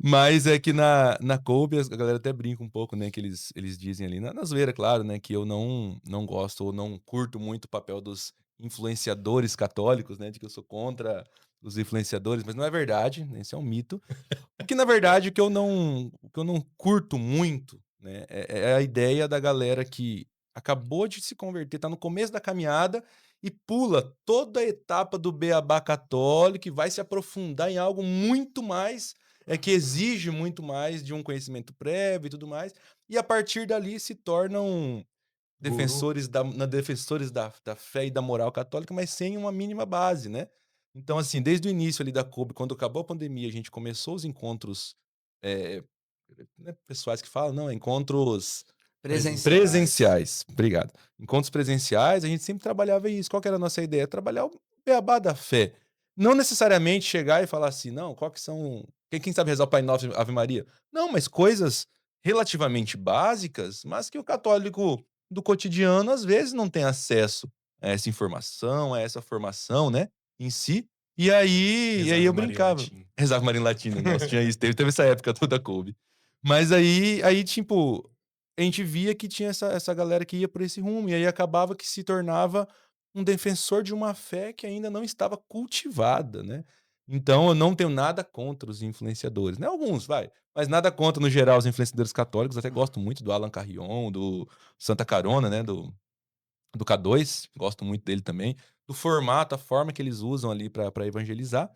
Mas é que na Kobe, a galera até brinca um pouco, né? Que eles dizem ali, na zoeira, claro, né? Que eu não gosto ou não curto muito o papel dos influenciadores católicos, né? De que eu sou contra os influenciadores, mas não é verdade, né, isso é um mito. Porque, na verdade, o que eu não curto muito, né? É a ideia da galera que acabou de se converter, tá no começo da caminhada e pula toda a etapa do beabá católico e vai se aprofundar em algo muito mais que exige muito mais de um conhecimento prévio e tudo mais, e a partir dali se tornam Guru. defensores da fé e da moral católica, mas sem uma mínima base, né? Então, assim, desde o início ali da COB, quando acabou a pandemia, a gente começou os encontros eh, né, pessoais que falam, não, encontros presenciais. Obrigado. Encontros presenciais, a gente sempre trabalhava isso. Qual que era a nossa ideia? Trabalhar o beabá da fé. Não necessariamente chegar e falar assim, não, qual que são. Quem sabe rezar o Pai Nosso, Ave Maria? Não, mas coisas relativamente básicas, mas que o católico do cotidiano às vezes não tem acesso a essa informação, a essa formação, né, em si. E aí eu Rezava Maria em brincava. latim. Rezava Maria em Latina, nossa, tinha isso, teve essa época toda coube. Mas aí, tipo, a gente via que tinha essa galera que ia por esse rumo, e aí acabava que se tornava um defensor de uma fé que ainda não estava cultivada, né. Então eu não tenho nada contra os influenciadores, né, alguns, vai, mas nada contra, no geral, os influenciadores católicos, até gosto muito do Alan Carrion, do Santa Carona, né, do K2, gosto muito dele também, do formato, a forma que eles usam ali para evangelizar,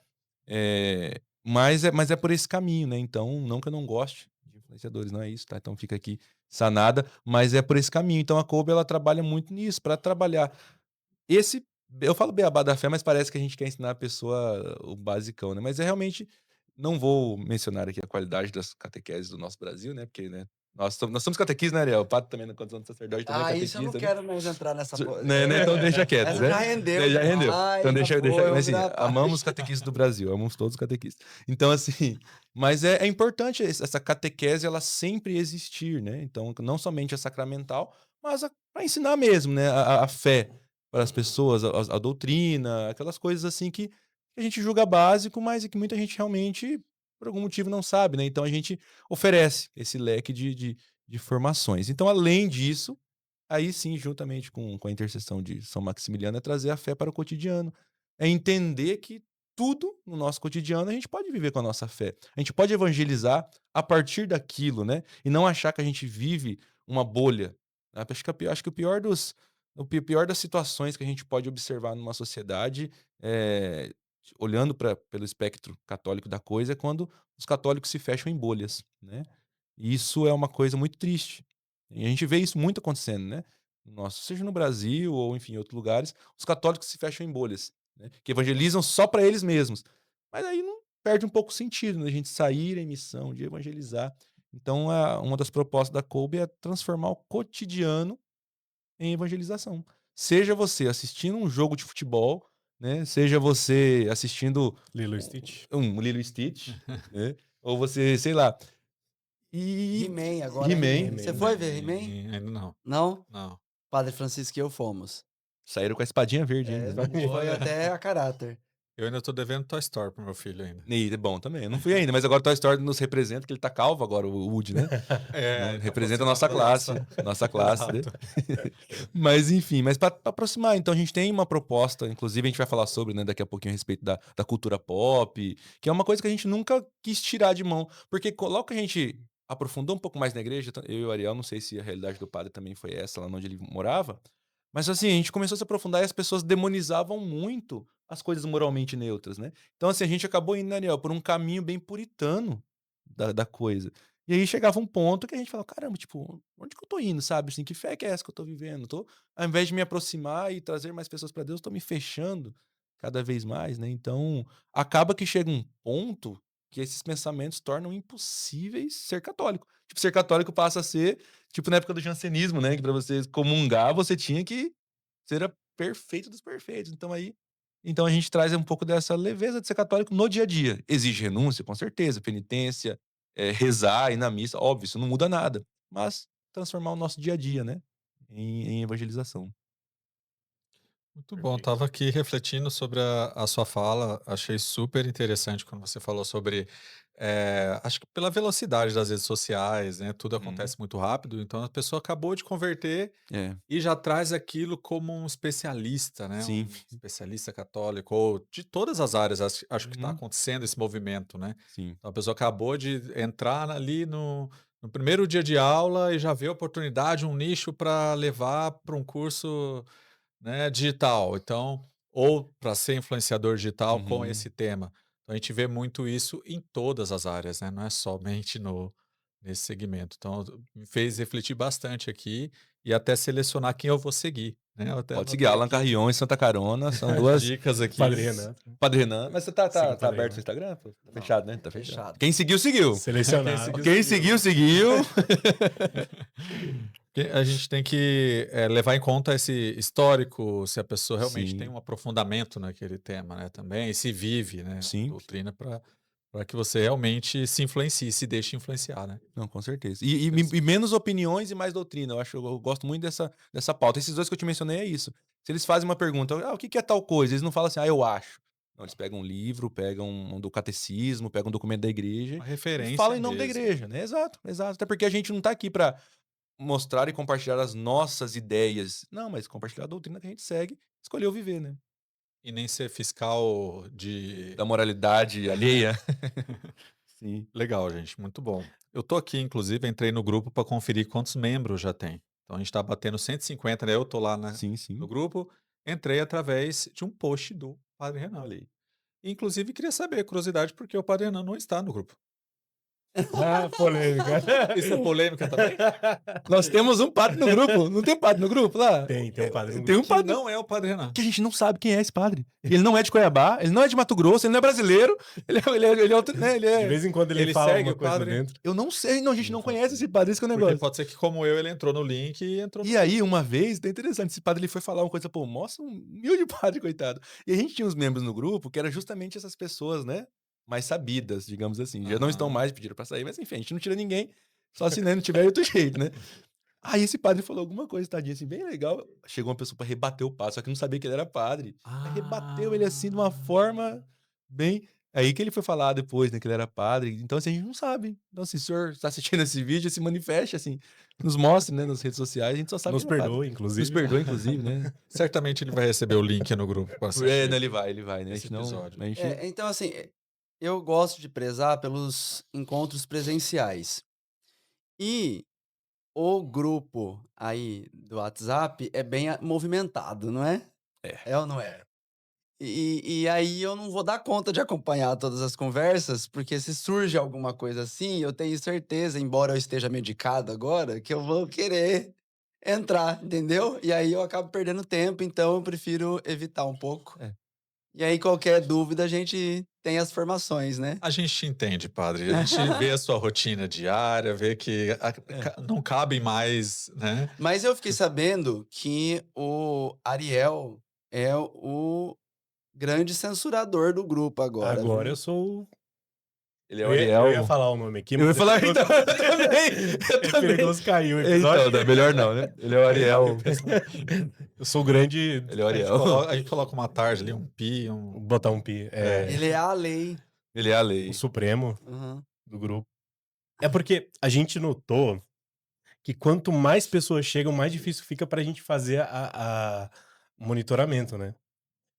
mas é por esse caminho, né, então não que eu não goste de influenciadores, não é isso, tá, então fica aqui sanada, mas é por esse caminho. Então a Kobe ela trabalha muito nisso, para trabalhar esse eu falo beabá da fé, mas parece que a gente quer ensinar a pessoa o basicão, né, mas é realmente não vou mencionar aqui a qualidade das catequeses do nosso Brasil, né, porque, né, nós somos catequistas, né, Ariel? O padre também, na condição de sacerdote, também é Ah, isso eu não catequista, né? quero mais entrar nessa... Né, então deixa quieto, Essa né? já rendeu Já rendeu. demais, Então já deixa foi, mas vamos assim, virar a amamos os página. catequistas do Brasil, amamos todos os catequistas. Então assim, mas é importante essa catequese ela sempre existir, né, então não somente a sacramental, mas pra ensinar mesmo, né, a fé para as pessoas, a doutrina, aquelas coisas assim que a gente julga básico, mas que muita gente realmente, por algum motivo, não sabe, né, então a gente oferece esse leque de formações. Então além disso, aí sim, juntamente com a intercessão de São Maximiliano, é trazer a fé para o cotidiano. É entender que tudo no nosso cotidiano a gente pode viver com a nossa fé. A gente pode evangelizar a partir daquilo, né? E não achar que a gente vive uma bolha. Acho que o pior das situações que a gente pode observar numa sociedade, olhando pelo espectro católico da coisa, é quando os católicos se fecham em bolhas, né? E isso é uma coisa muito triste. E a gente vê isso muito acontecendo, né? Nossa, seja no Brasil ou, enfim, em outros lugares, os católicos se fecham em bolhas, né? Que evangelizam só para eles mesmos. Mas aí não perde um pouco o sentido, né? A gente sair em missão de evangelizar. Então, uma das propostas da Kolbe é transformar o cotidiano em evangelização. Seja você assistindo um jogo de futebol, né? Seja você assistindo Lilo e Stitch. Lilo e Stitch, né? Ou você, sei lá. E He-Man agora. He-Man. Você foi ver He-Man? Ainda não, Não? não. Padre Francisco e eu fomos. Saíram com a espadinha verde É, ainda, a né? gente foi Olha. até a caráter. Eu ainda tô devendo Toy Story pro meu filho ainda. E é bom também. Eu não fui ainda, mas agora o Toy Story nos representa, que ele tá calvo agora, o Woody, né? Né? Então Representa a pode ser nossa uma classe. mudança. Nossa classe, né? Exato. Mas enfim, mas para aproximar, então a gente tem uma proposta, inclusive a gente vai falar sobre, né, daqui a pouquinho a respeito da cultura pop, que é uma coisa que a gente nunca quis tirar de mão, porque logo que a gente aprofundou um pouco mais na igreja, eu e o Ariel, não sei se a realidade do padre também foi essa, lá onde ele morava, mas assim, a gente começou a se aprofundar e as pessoas demonizavam muito as coisas moralmente neutras, né? Então assim, a gente acabou indo, né, Ariel, por um caminho bem puritano da coisa. E aí chegava um ponto que a gente falava, caramba, tipo, onde que eu tô indo, sabe? Assim, que fé que é essa que eu tô vivendo? Ao invés de me aproximar e trazer mais pessoas para Deus, eu tô me fechando cada vez mais, né? Então, acaba que chega um ponto que esses pensamentos tornam impossíveis ser católico. Tipo, ser católico passa a ser, tipo, na época do jansenismo, né? Que para você comungar, você tinha que ser a perfeito dos perfeitos. Então a gente traz um pouco dessa leveza de ser católico no dia a dia. Exige renúncia, com certeza, penitência, rezar, ir na missa, óbvio, isso não muda nada. Mas transformar o nosso dia a dia, né? Em evangelização. Muito bom, Perfeito. estava aqui refletindo sobre a sua fala, achei super interessante quando você falou sobre, acho que pela velocidade das redes sociais, né, tudo Uhum. acontece muito rápido, então a pessoa acabou de converter É, e já traz aquilo como um especialista, né, sim. um especialista católico ou de todas as áreas, acho que está Uhum. acontecendo esse movimento, né. Sim. Então a pessoa acabou de entrar ali no primeiro dia de aula e já vê a oportunidade, um nicho para levar para um curso, né, digital, então ou para ser influenciador digital com Uhum. esse tema. Então a gente vê muito isso em todas as áreas, né, não é somente no nesse segmento. Então me fez refletir bastante aqui e até selecionar quem eu vou seguir, né, eu até Pode seguir anotei Alan aqui Carrion e Santa Carona, são as duas. dicas aqui. Padre Renan. Padre Renan. Mas você tá, Siga tá, o tá Padre aberto o Renan. Instagram? Pô? Tá Não, fechado, né? Tá fechado. fechado. Quem seguiu, seguiu. Selecionado. Quem seguiu, seguiu. Porque a gente tem que, levar em conta esse histórico, se a pessoa realmente tem Sim, um aprofundamento naquele tema, né, também, e se vive, né, a sim. doutrina para que você realmente se influencie, se deixe influenciar, né. Não, com certeza. E menos opiniões e mais doutrina. Eu gosto muito dessa pauta. Esses dois que eu te mencionei é isso. Se eles fazem uma pergunta, o que é tal coisa? Eles não falam assim, eu acho. Não, eles pegam um livro, pegam um do catecismo, pegam um documento da igreja Uma e referência falam em nome da mesmo. igreja, né? Exato, exato. Até porque a gente não tá aqui para mostrar e compartilhar as nossas ideias. Não, mas compartilhar a doutrina que a gente segue, escolheu viver, né? E nem ser fiscal de Da moralidade alheia. Sim, legal, gente, muito bom. Eu tô aqui, inclusive, entrei no grupo para conferir quantos membros já tem. Então a gente tá batendo 150, né, eu tô lá sim, no sim. grupo, entrei através de um post do Padre Renan. Olha aí. Inclusive queria saber, curiosidade, porque o Padre Renan não está no grupo. Ah, polêmica. Isso é polêmica também? Nós temos um padre no grupo. Não tem padre no grupo lá? Tem um padre no Tem um grupo. Que padre. não é o Padre Renan. Que a gente não sabe quem é esse padre. Ele não é de Cuiabá, ele não é de Mato Grosso, ele não é brasileiro, ele é outro, né? De vez em quando ele Ele fala segue alguma o coisa lá padre? dentro. Eu não sei, não, a gente Não não faço conhece esse ideia. padre, esse que é o Porque negócio. pode ser que, como eu, ele entrou no link e entrou E aí, uma vez, tá interessante, esse padre ele foi falar uma coisa, pô, mostra um humilde padre, coitado. E a gente tinha uns membros no grupo que eram justamente essas pessoas, né? Mais sabidas, digamos assim. Já não estão Aham. mais, pediram pra sair, mas enfim, a gente não tira ninguém, só se né, não tiver outro jeito, né? Aí esse padre falou alguma coisa, tadinho, assim, bem legal. Chegou uma pessoa pra rebater o padre, só que não sabia que ele era padre. Aí rebateu ele assim de uma forma bem. Aí que ele foi falar depois, né, que ele era padre. Então, assim, a gente não sabe. Então, se o senhor está assistindo esse vídeo, se manifeste, assim, nos mostre, né, nas redes sociais, a gente só sabe Nos que ele é padre. perdoe, Nos inclusive. perdoa, inclusive, né? Certamente ele vai receber o link no grupo para assistir Né, ele vai, né? A esse gente não. episódio. A gente. Então, assim, eu gosto de prezar pelos encontros presenciais. E o grupo aí do WhatsApp é bem movimentado, não é? É. É ou não é? E aí eu não vou dar conta de acompanhar todas as conversas, porque se surge alguma coisa assim, eu tenho certeza, embora eu esteja medicado agora, que eu vou querer entrar, entendeu? E aí eu acabo perdendo tempo, então eu prefiro evitar um pouco. É. E aí qualquer dúvida a gente tem as formações, né? A gente te entende, padre. A gente vê a sua rotina diária, vê que não cabe mais, né? Mas eu fiquei sabendo que o Ariel é o grande censurador do grupo agora. Agora viu? eu sou. Ele é o Eu ia Ariel. falar o nome aqui, Eu ia mas falar, é então, eu também. é perigoso cair o episódio. Então, melhor não, né? Ele é o Ariel. Eu sou o grande. Ele é o A gente, Ariel. a gente coloca uma tarde ali, um pi, Vou botar um pi. Ele é a lei. Ele é a lei. O supremo Uhum. do grupo. É porque a gente notou que quanto mais pessoas chegam, mais difícil fica pra gente fazer o monitoramento, né?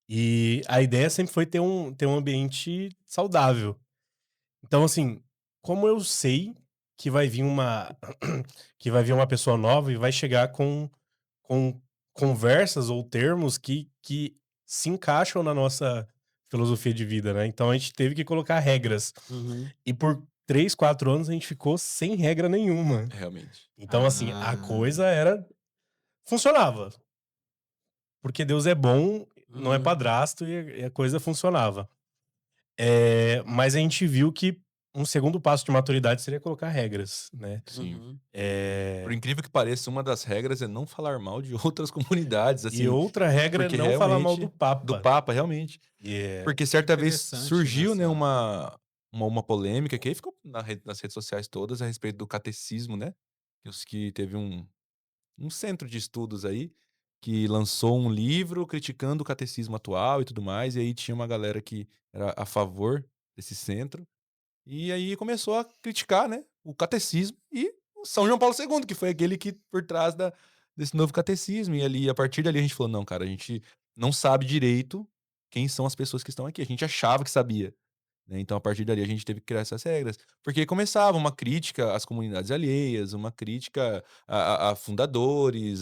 E a ideia sempre foi ter um ambiente saudável. Então, assim, como eu sei que vai vir uma pessoa nova e vai chegar com conversas ou termos que se encaixam na nossa filosofia de vida, né? Então a gente teve que colocar regras. Uhum. E por 3, 4 anos a gente ficou sem regra nenhuma. Realmente. Então, assim, a Ah. coisa funcionava. Porque Deus é bom, não é Uhum. padrasto, e a coisa funcionava. Mas a gente viu que um segundo passo de maturidade seria colocar regras, né? Sim. Uhum. Por incrível que pareça, uma das regras é não falar mal de outras comunidades, assim. E outra regra é porque não falar mal realmente- do Papa. Do Papa, realmente. Yeah. Porque certa vez Interessante, surgiu, né, nessa- uma polêmica que aí ficou nas redes sociais todas a respeito do catecismo, né? Que teve um centro de estudos aí que lançou um livro criticando o catecismo atual e tudo mais, e aí tinha uma galera que era a favor desse centro, e aí começou a criticar, né, o catecismo e o São João Paulo II, que foi aquele que por trás desse novo catecismo, e ali, a partir dali a gente falou, não, cara, a gente não sabe direito quem são as pessoas que estão aqui, a gente achava que sabia, né? Então, a partir dali, a gente teve que criar essas regras. Porque começava uma crítica às comunidades alheias, uma crítica a fundadores,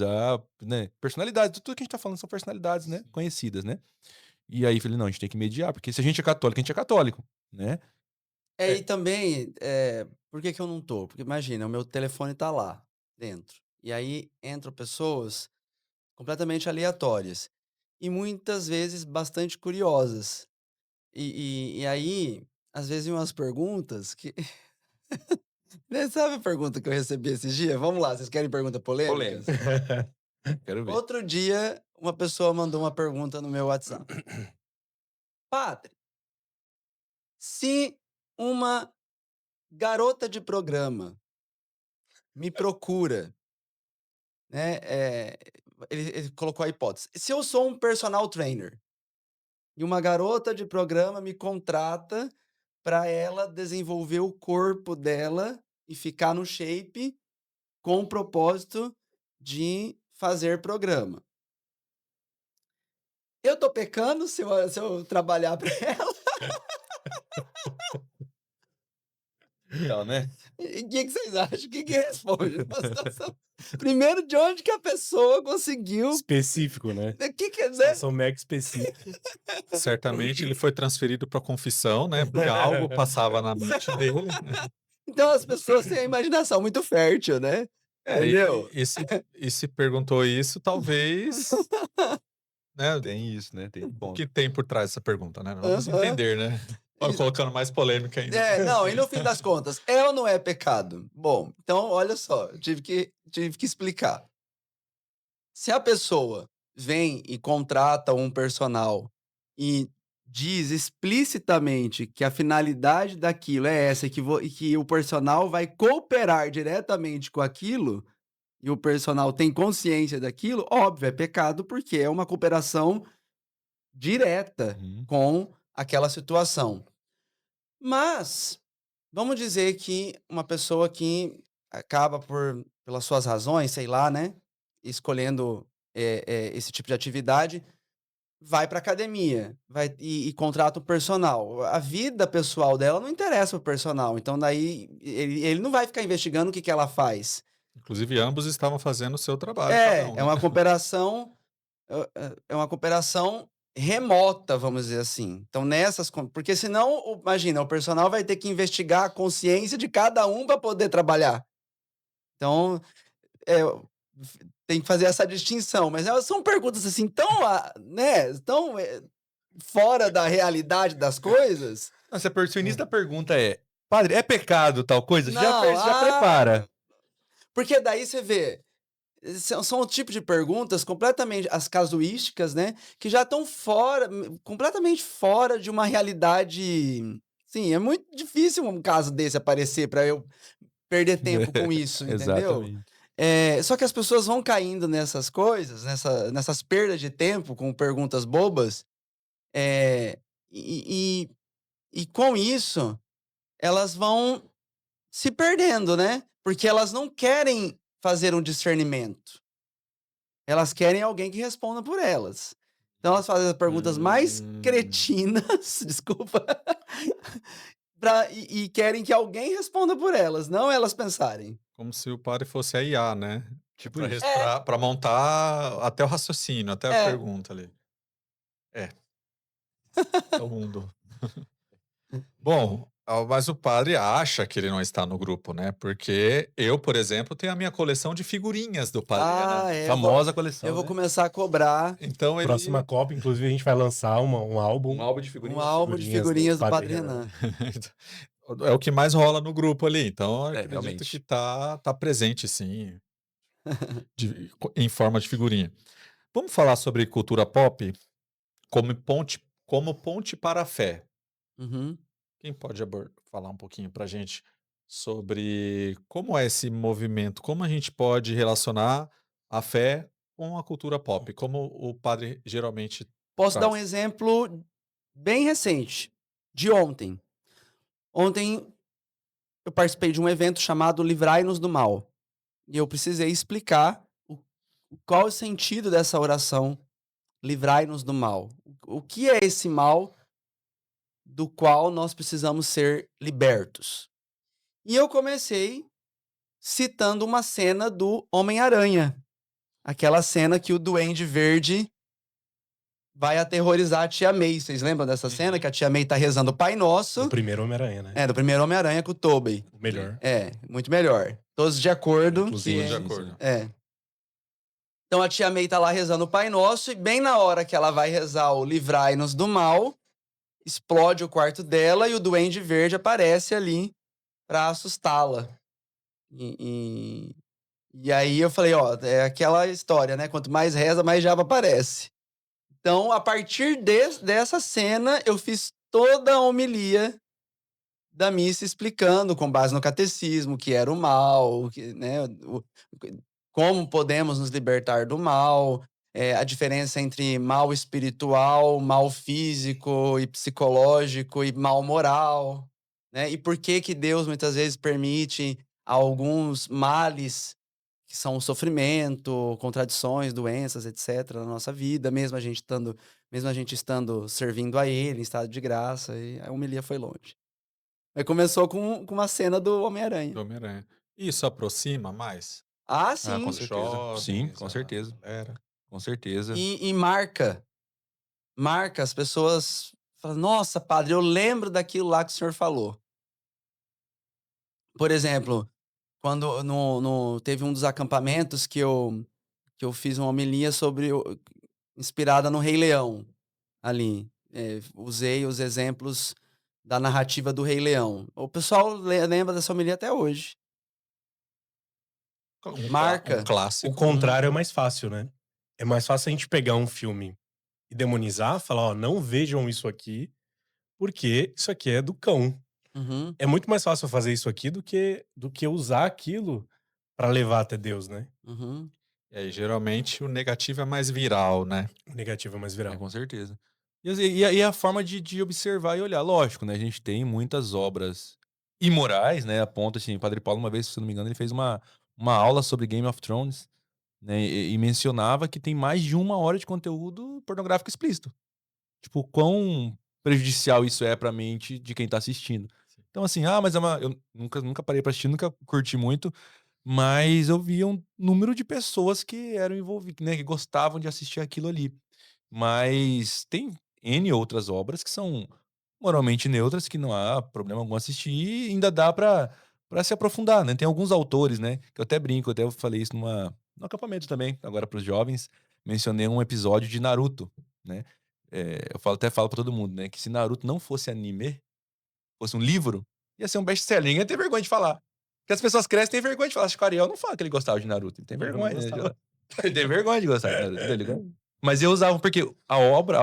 né, personalidades. Tudo que a gente tá falando são personalidades, né? Conhecidas, né? E aí, falei, não, a gente tem que mediar, porque se a gente é católico, a gente é católico, né? E também, por que que eu não tô? Porque imagina, o meu telefone tá lá dentro. E aí entram pessoas completamente aleatórias. E muitas vezes bastante curiosas. E aí, às vezes, vem umas perguntas que. Né, sabe a pergunta que eu recebi esses dias? Vamos lá, vocês querem pergunta polêmica? Quero ver. Outro dia, uma pessoa mandou uma pergunta no meu WhatsApp. Padre, se uma garota de programa me procura, né? Ele colocou a hipótese. Se eu sou um personal trainer e uma garota de programa me contrata para ela desenvolver o corpo dela e ficar no shape com o propósito de fazer programa. Eu tô pecando se eu trabalhar para ela? Então, né? E o que vocês acham? O que responde numa situação? Primeiro, de onde que a pessoa conseguiu? Específico, né? O que quer dizer? São mega específicos. Certamente ele foi transferido para confissão, né? Porque algo passava na mente dele. Então as pessoas têm a imaginação muito fértil, né? Entendeu? E se perguntou isso, talvez. Né, Tem isso, né? Tem o ponto. que tem por trás dessa pergunta, né? Vamos Aham. entender, né? Olha, colocando mais polêmica ainda. Não, e no fim das contas, é ou não é pecado? Bom, então olha só, eu tive que explicar. Se a pessoa vem e contrata um personal e diz explicitamente que a finalidade daquilo é essa, e que o personal vai cooperar diretamente com aquilo, e o personal tem consciência daquilo, óbvio, é pecado, porque é uma cooperação direta Uhum. com aquela situação. Mas, vamos dizer que uma pessoa que acaba pelas suas razões, sei lá, né, escolhendo esse tipo de atividade, vai para academia, e contrata um personal. A vida pessoal dela não interessa o personal, então daí ele não vai ficar investigando o que ela faz. Inclusive, ambos estavam fazendo o seu trabalho, cada um, É né? uma cooperação, é uma cooperação remota, vamos dizer assim. Então porque senão, imagina, o personal vai ter que investigar a consciência de cada um para poder trabalhar. Então, tem que fazer essa distinção, mas elas são perguntas assim né, tão fora da realidade das coisas. Nossa, se o início da pergunta é, padre, é pecado tal coisa? Não, Já prepara. Porque daí você vê, São o tipo de perguntas completamente as casuísticas, né, que já estão fora completamente fora de uma realidade. Sim, é muito difícil um caso desse aparecer para eu perder tempo com isso, entendeu? Exatamente. Só que as pessoas vão caindo nessas coisas, nessas perdas de tempo com perguntas bobas, eh, e e com isso, elas vão se perdendo, né, porque elas não querem fazer um discernimento. Elas querem alguém que responda por elas. Então elas fazem as perguntas mais Hum, cretinas, desculpa, e querem que alguém responda por elas, não elas pensarem. como se o padre fosse a IA, né? Tipo Para isso. É, montar até o raciocínio, até a é. pergunta ali. É, é o mundo. Bom, mas o padre acha que ele não está no grupo, né? Porque eu, por exemplo, tenho a minha coleção de figurinhas do Padre Renan. Ah, Famosa eu coleção, vou né? começar a cobrar Então Próxima ele Copa, inclusive, a gente vai lançar um Um álbum álbum de um figurinhas. álbum de do figurinhas do Padre Padre Renan. Renan. é o que mais rola no grupo ali. Então eu É, acredito que realmente. tá presente, sim, em forma de figurinha. Vamos falar sobre cultura pop como ponte para a fé. Uhum. Quem pode falar um pouquinho para a gente sobre como é esse movimento, como a gente pode relacionar a fé com a cultura pop, como o padre geralmente Posso dar um traz? exemplo bem recente, de ontem. Ontem eu participei de um evento chamado Livrai-nos do Mal, e eu precisei explicar qual o sentido dessa oração, livrai-nos do mal. O que é esse mal do qual nós precisamos ser libertos? E eu comecei citando uma cena do Homem-Aranha, aquela cena que o Duende Verde vai aterrorizar a Tia May. Vocês lembram dessa cena Uhum. que a Tia May tá rezando o Pai Do Nosso? primeiro Homem-Aranha, né? É, do primeiro Homem-Aranha com o Tobey. O melhor, Muito melhor. Todos de acordo que inclusive. Todos de é. Sim, sim. acordo. É. Então a Tia May tá lá rezando o Pai Nosso e bem na hora que ela vai rezar o Livrai-nos do Mal, explode o quarto dela e o Duende Verde aparece ali pra assustá-la. E, e aí eu falei, ó, é aquela história, né? Quanto mais reza, mais diabo aparece. Então, a partir dessa cena, eu fiz toda a homilia da missa explicando, com base no catecismo, o que era o mal, né, como podemos nos libertar do mal, a diferença entre mal espiritual, mal físico e psicológico e mal moral, né? E por que que Deus muitas vezes permite alguns males que são o sofrimento, contradições, doenças, etc, na nossa vida, mesmo a gente estando servindo a Ele em estado de graça, e a homilia foi longe. Mas começou com uma cena do Homem-Aranha. Do Homem-Aranha. Isso aproxima mais? Ah, Ah, com sim. Os certeza. Sim, jovens, com a certeza. galera. Com certeza. E marca, as pessoas falam: "Nossa, padre, eu lembro daquilo lá que o senhor falou". Por exemplo, quando teve um dos acampamentos que eu fiz uma homilia sobre inspirada no Rei Leão, ali. Usei os exemplos da narrativa do Rei Leão. O pessoal lembra dessa homilia até hoje. Um Marca. O clássico. contrário é mais fácil, né? É mais fácil a gente pegar um filme e demonizar, falar, ó, não vejam isso aqui, porque isso aqui é do cão. Uhum, É muito mais fácil fazer isso aqui do que usar aquilo pra levar até Deus, né? uhum. E aí, geralmente, o negativo é mais viral, né? O negativo é mais É, viral. com certeza. E, assim, a forma de observar e olhar. Lógico, né? A gente tem muitas obras imorais, né? A ponto, assim, o Padre Paulo, uma vez, se eu não me engano, ele fez uma aula sobre Game of Thrones, né? E mencionava que tem mais de 1 hora de conteúdo pornográfico explícito. Tipo, quão prejudicial isso é pra mente de quem tá assistindo. Então, assim, mas eu nunca parei pra assistir, nunca curti muito, mas eu via um número de pessoas que eram envolvidas, né? Que gostavam de assistir aquilo ali. Mas tem N outras obras que são moralmente neutras, que não há problema algum assistir e ainda dá pra se aprofundar, né. Tem alguns autores, né, que eu até brinco, até eu falei isso no acampamento também, agora para os jovens, mencionei um episódio de Naruto, né. Eu falo pra todo mundo, né, que se Naruto não fosse anime, fosse um livro, ia ser um best-seller, ninguém ia ter vergonha de falar. Porque as pessoas crescem e têm vergonha de falar. Acho que o Ariel não fala que ele gostava de Naruto. Ele tem Eu não vergonha, né? gostava. Ele tem vergonha de gostar de Naruto, tá ligado? Mas eu usava porque a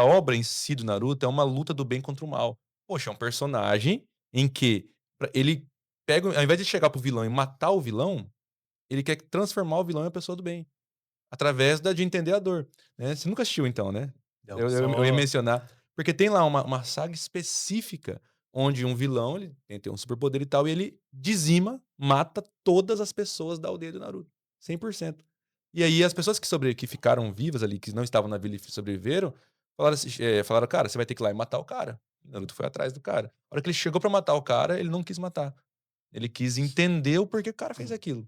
obra em si do Naruto é uma luta do bem contra o mal. Poxa, é um personagem em que ele pega, ao invés de chegar pro vilão e matar o vilão, ele quer transformar o vilão em uma pessoa do bem. Através de entender a dor, né? Você nunca assistiu então, né? Não, Eu ia só... mencionar, porque tem lá uma saga específica onde um vilão, ele tem um superpoder e tal, e ele dizima, mata todas as pessoas da aldeia do Naruto. 100%. E aí as pessoas que ficaram vivas ali, que não estavam na vila e sobreviveram, falaram, cara, você vai ter que ir lá e matar o cara. O Naruto foi atrás do cara. A hora que ele chegou pra matar o cara, ele não quis matar. Ele quis entender o porquê o cara fez aquilo.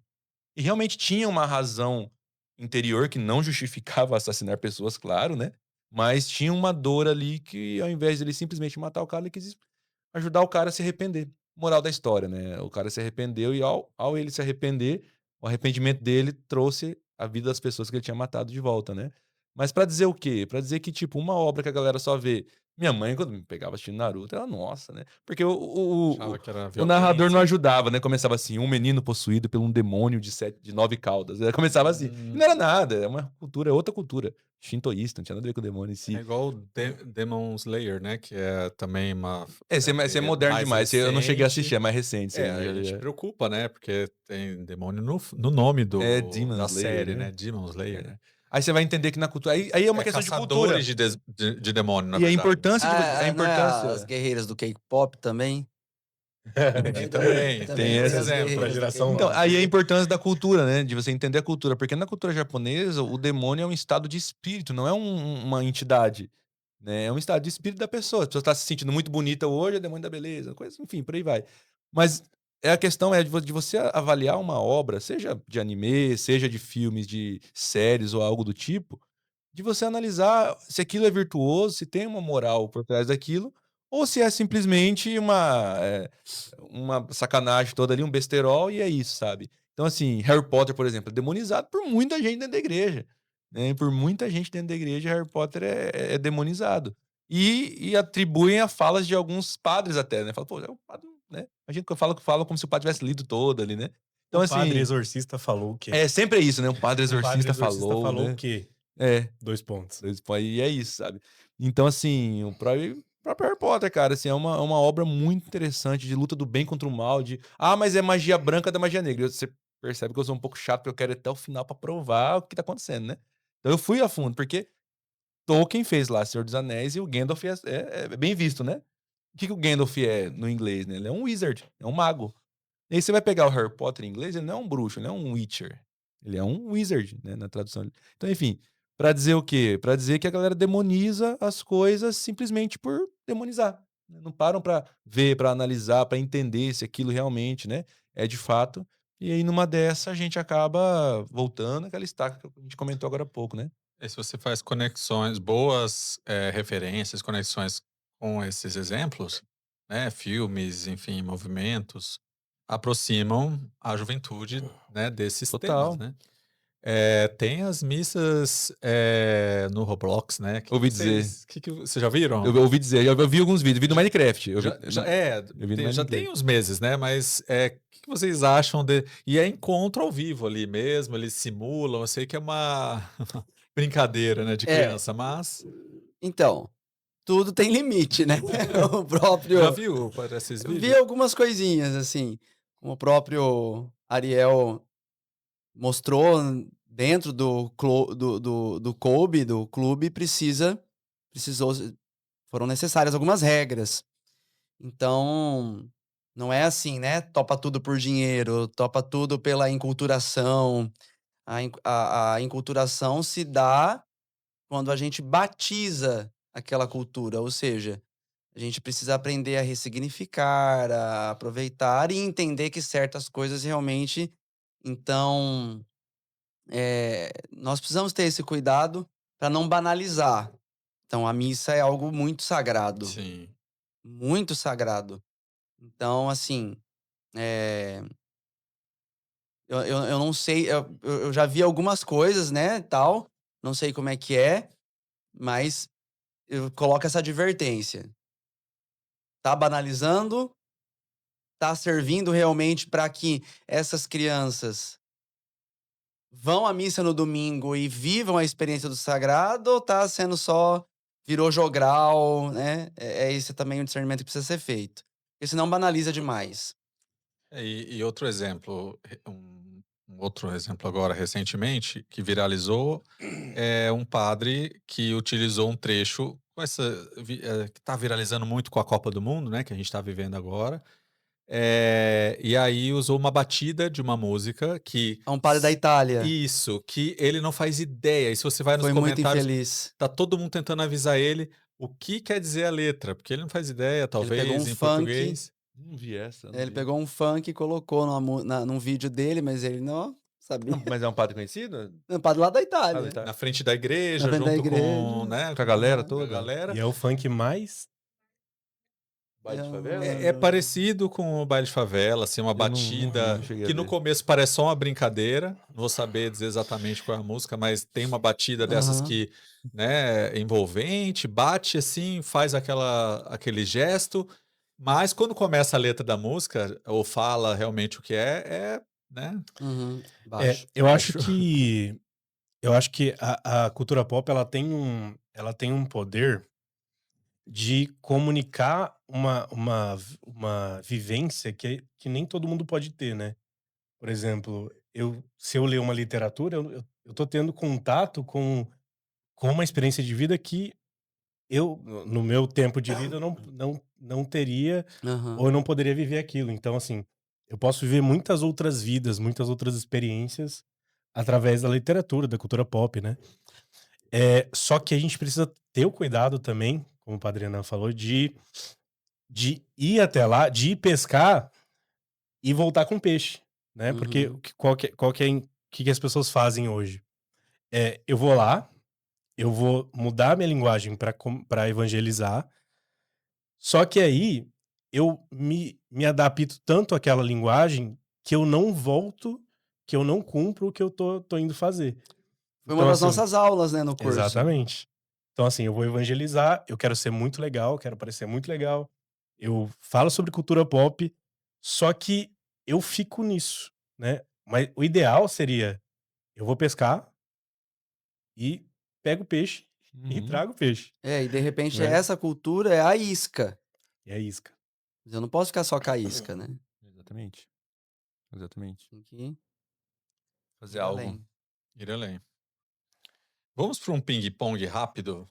E realmente tinha uma razão interior que não justificava assassinar pessoas, claro, né? Mas tinha uma dor ali que, ao invés de ele simplesmente matar o cara, ele quis ajudar o cara a se arrepender. Moral da história, né? O cara se arrependeu e, ao ele se arrepender, o arrependimento dele trouxe a vida das pessoas que ele tinha matado de volta, né? Mas pra dizer o quê? Pra dizer que, tipo, uma obra que a galera só vê. Minha mãe, quando me pegava assistindo Naruto, ela, nossa, né? Porque Achava que era o narrador não violência. ajudava, né? Começava assim, um menino possuído por um demônio de 9 caudas. Começava assim. E Hum, não era nada, é uma cultura, é outra cultura. Shintoísta, não tinha nada a ver com o demônio em é si. igual o Demon Slayer, né? Que é também uma. Esse é moderno Mais demais. Eu não cheguei a assistir, recente. é mais recente. Isso É, aí, a gente já. preocupa, né? Porque tem demônio no nome É Demon da Slayer, série, né? né? Demon Slayer, É. né? Aí você vai entender que na cultura. Aí é uma É questão de cultura. caçadores de demônio, na E a verdade. importância de. A Não é as importância. guerreiras do K-pop também? Tem também, Também Tem tem tem esse as exemplo. Pra guerreiras do geração Então, K-pop. aí a importância da cultura, né? De você entender a cultura. Porque na cultura japonesa, o demônio é um estado de espírito, não é uma entidade. Né? É um estado de espírito da pessoa. A pessoa está se sentindo muito bonita hoje, é demônio da beleza, coisa, enfim, por aí vai. Mas a questão é de você avaliar uma obra, seja de anime, seja de filmes, de séries ou algo do tipo, de você analisar se aquilo é virtuoso, se tem uma moral por trás daquilo, ou se é simplesmente uma sacanagem toda ali, um besterol, e é isso, sabe? Então, assim, Harry Potter, por exemplo, é demonizado por muita gente dentro da igreja. Né? Por muita gente dentro da igreja, Harry Potter é demonizado. E atribuem a falas de alguns padres até, né? Fala, pô, é o padre, né? Imagina que eu falo como se o padre tivesse lido todo ali, né? Então, O padre assim, exorcista falou o quê? sempre é isso, né? Um padre O padre exorcista exorcista falou, falou o né? quê? É, 2 pontos. e é isso, sabe? Então, assim, o próprio Harry Potter, cara, assim, é uma obra muito interessante de luta do bem contra o mal, mas é magia branca da magia negra. Você percebe que eu sou um pouco chato, porque eu quero ir até o final pra provar o que tá acontecendo, né? Então eu fui a fundo, porque Tolkien fez lá Senhor dos Anéis e o Gandalf é bem visto, né? O que o Gandalf é no inglês, né? Ele é um wizard, é um mago. E aí você vai pegar o Harry Potter em inglês, ele não é um bruxo, ele não é um witcher. Ele é um wizard, né, na tradução. Então, enfim, pra dizer o quê? Pra dizer que a galera demoniza as coisas simplesmente por demonizar. Né? Não param pra ver, pra analisar, pra entender se aquilo realmente, né, é de fato. E aí, numa dessa, a gente acaba voltando àquela estaca que a gente comentou agora há pouco, né? E se você faz conexões, boas referências, conexões com esses exemplos, né? Filmes, enfim, movimentos, aproximam a juventude, né, desses temas, Total. né? Tem as missas no Roblox, né? Ouvi dizer. Que vocês já viram? Eu ouvi dizer, eu vi alguns vídeos, vi do Minecraft. Eu vi no Já tem Minecraft. uns meses, né? Mas o que vocês acham de. E é encontro ao vivo ali mesmo, eles simulam. Eu sei que é uma brincadeira, né, de É, criança, mas. então, tudo tem limite, né? O Já próprio. viu para esses Eu vi vídeos? algumas coisinhas, assim, como o próprio Ariel mostrou dentro do Kobe, do clube, precisou, foram necessárias algumas regras. Então, não é assim, né? Topa tudo por dinheiro, topa tudo pela enculturação. A enculturação se dá quando a gente batiza aquela cultura, ou seja, a gente precisa aprender a ressignificar, a aproveitar e entender que certas coisas realmente. Então, nós precisamos ter esse cuidado para não banalizar. Então, a missa é algo muito sagrado, Sim. muito sagrado. Então, assim, eh, eu não sei, eu já vi algumas coisas, né, tal, não sei como é que é, mas eu coloco essa advertência. Tá banalizando, tá servindo realmente para que essas crianças vão à missa no domingo e vivam a experiência do sagrado, ou tá sendo só virou jogral, né? É esse também o discernimento que precisa ser feito. Porque senão banaliza demais. E outro exemplo, um outro exemplo agora recentemente, que viralizou, é um padre que utilizou um trecho com que está viralizando muito com a Copa do Mundo, né, que a gente está vivendo agora. E aí usou uma batida de uma música que É um padre da Itália. isso, que ele não faz ideia. E se você vai nos Foi muito comentários, infeliz. tá todo mundo tentando avisar ele o que quer dizer a letra, porque ele não faz ideia, Ele pegou um talvez, em funk, português. Não vi essa, não ele vi. pegou um funk e colocou num vídeo dele, mas ele não sabia. Mas é um padre conhecido? Um padre lá da Ah, Itália. tá. Na frente da Na igreja, frente da junto igreja. com, né, Com a galera Aham. com a toda? galera. E é o funk mais. Baile de Eu- favela? É parecido com o baile de favela, assim, uma Eu não vi, batida não cheguei a que no ver. começo parece só uma brincadeira, não vou saber dizer exatamente qual é a música, mas tem uma batida dessas Aham. que, né, é envolvente, bate assim, faz aquele gesto, mas quando começa a letra da música, ou fala realmente o que né, Uhum. É, Baixo. eu acho baixo. que. Eu acho que a cultura pop ela tem um poder de comunicar uma vivência que nem todo mundo pode ter, né? Por exemplo, se eu ler uma literatura, eu tô tendo contato com uma experiência de vida que no meu tempo de vida, eu não teria Aham. ou eu não poderia viver aquilo. Então, assim, eu posso viver muitas outras vidas, muitas outras experiências através da literatura, da cultura pop, né? Só que a gente precisa ter o cuidado também, como o Padre Renan falou, de ir até lá, de ir pescar e voltar com peixe, né? Porque Uhum. o que as pessoas fazem hoje? Eu vou lá, eu vou mudar minha linguagem para evangelizar, só que aí eu me adapto tanto àquela linguagem que eu não volto, que eu não cumpro o que eu tô indo fazer. Foi uma Então, das assim, nossas aulas, né, no curso. exatamente. Então, assim, eu vou evangelizar, eu quero ser muito legal, quero parecer muito legal. Eu falo sobre cultura pop, só que eu fico nisso, né? Mas o ideal seria, eu vou pescar e pego o peixe e Uhum. trago o peixe, E de repente né? essa cultura é a isca. E é isca. Mas eu não posso ficar só com a isca, né? Exatamente. Exatamente. Tem que Fazer ir algo. além. Ir além. Vamos para um ping-pong rápido?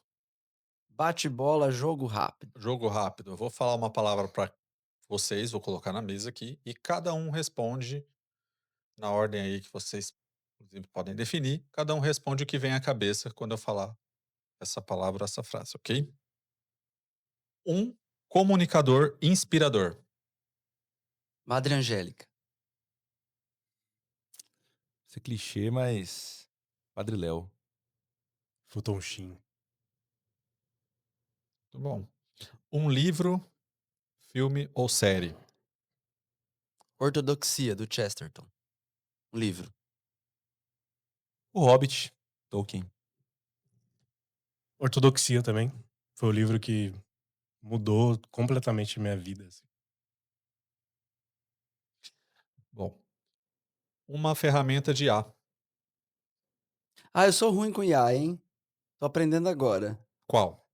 Bate-bola, jogo rápido. Jogo rápido. Eu vou falar uma palavra para vocês, vou colocar na mesa aqui, e cada um responde na ordem aí que vocês, inclusive, podem definir. Cada um responde o que vem à cabeça quando eu falar essa palavra, essa frase, ok? Um comunicador inspirador. Madre Angélica. Isso é clichê, mas. Padre Léo. Futonchim. Muito bom. Um livro, filme ou série. Ortodoxia, do Chesterton. Um livro. O Hobbit. Tolkien. Ortodoxia também. Foi o livro que mudou completamente minha vida, assim. Bom. Uma ferramenta de IA. Ah, eu sou ruim com IA, hein? Tô aprendendo agora. Qual?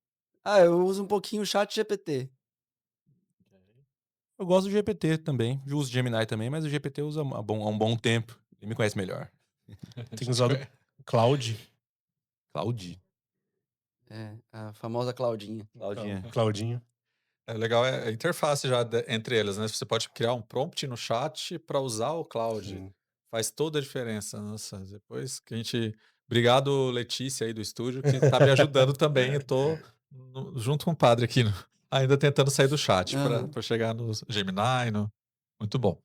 Ah, eu uso um pouquinho o chat GPT. Eu gosto do GPT também. Eu uso o Gemini também, mas o GPT usa há um bom tempo. Ele me conhece melhor. Tenho usado Cloud. Claudi. É, a famosa Claudinha. Claudinha. Claudinho. É legal, é a interface já entre elas, né? Você pode criar um prompt no chat para usar o Cloud. Sim. Faz toda a diferença. Nossa, depois que a gente. Obrigado, Letícia aí do estúdio, que tá me ajudando também. Eu tô junto com o padre aqui, ainda tentando sair do chat Aham. para chegar no Gemini. Muito bom.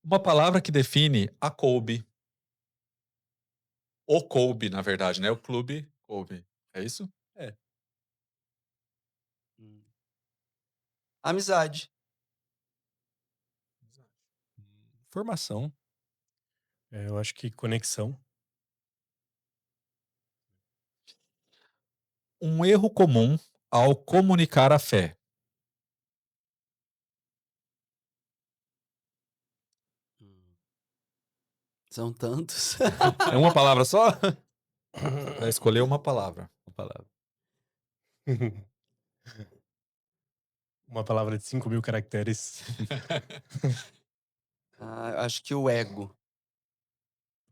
Uma palavra que define a Kobe. O Kobe, na verdade, né? O clube Kobe. É isso? É. Amizade. Formação. Eu acho que conexão. Um erro comum ao comunicar a fé. São tantos. É uma palavra só? Vai escolher uma palavra. Uma palavra. Uma palavra de 5.000 caracteres. Acho que o ego.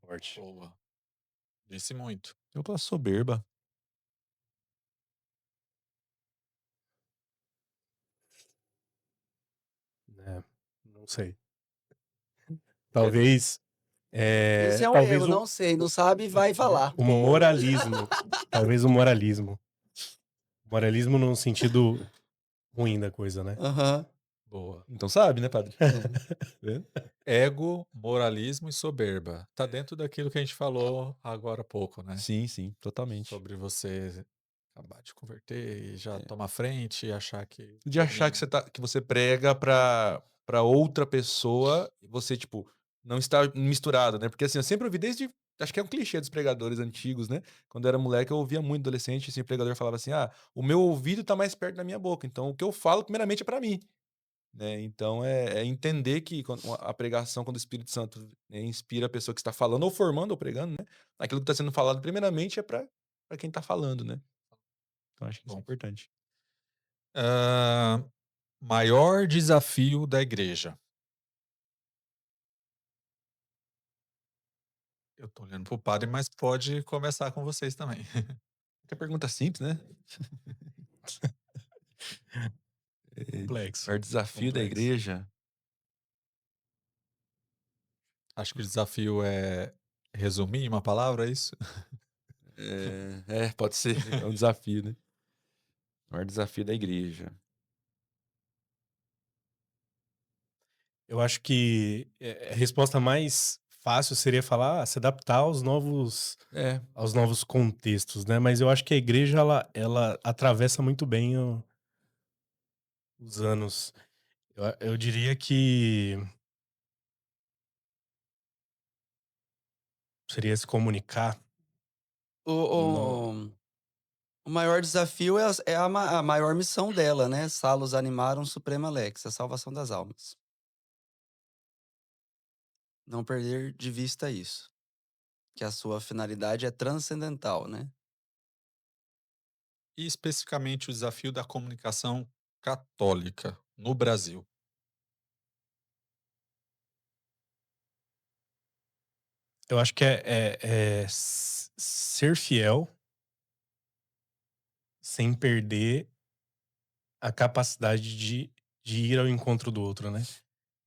Forte. Boa. Disse muito. Eu vou soberba. É, não sei. Talvez. Esse é um Talvez erro, não sei, não sabe, vai falar. o moralismo. Talvez o moralismo. Moralismo num sentido ruim da coisa, né? Aham. Boa. Então sabe, né, padre? Vendo? Ego, moralismo e soberba. Tá dentro daquilo que a gente falou agora há pouco, né? Sim, totalmente. Sobre você acabar de converter e já tomar frente e achar que De achar que você prega pra outra pessoa e você, tipo, não está misturado, né? Porque assim, eu sempre ouvi desde. Acho que é um clichê dos pregadores antigos, né? Quando eu era moleque, eu ouvia muito adolescente, assim, o pregador falava assim: ah, o meu ouvido tá mais perto da minha boca, então o que eu falo, primeiramente, é pra mim. Né? Então é entender que a pregação, quando o Espírito Santo, né, inspira a pessoa que está falando, ou formando, ou pregando, né? Aquilo que está sendo falado, primeiramente, é pra quem tá falando, né? Então acho que isso é Bom. importante. Maior desafio da igreja. Eu tô olhando pro padre, mas pode começar com vocês também. Que pergunta simples, né? Complexo. Maior desafio da Complexo. igreja. Acho que o desafio é resumir em uma palavra, é isso? Pode ser. É um desafio, né? Maior desafio da igreja. Eu acho que a resposta mais fácil seria falar, se adaptar aos novos contextos, né? Mas eu acho que a igreja, ela atravessa muito bem os anos. Eu diria que seria se comunicar. O, No... o, o maior desafio é a maior missão dela, né? Salus animarum suprema lex, a salvação das almas. Não perder de vista isso. Que a sua finalidade é transcendental, né? E especificamente o desafio da comunicação católica no Brasil. Eu acho que é ser fiel sem perder a capacidade de ir ao encontro do outro, né?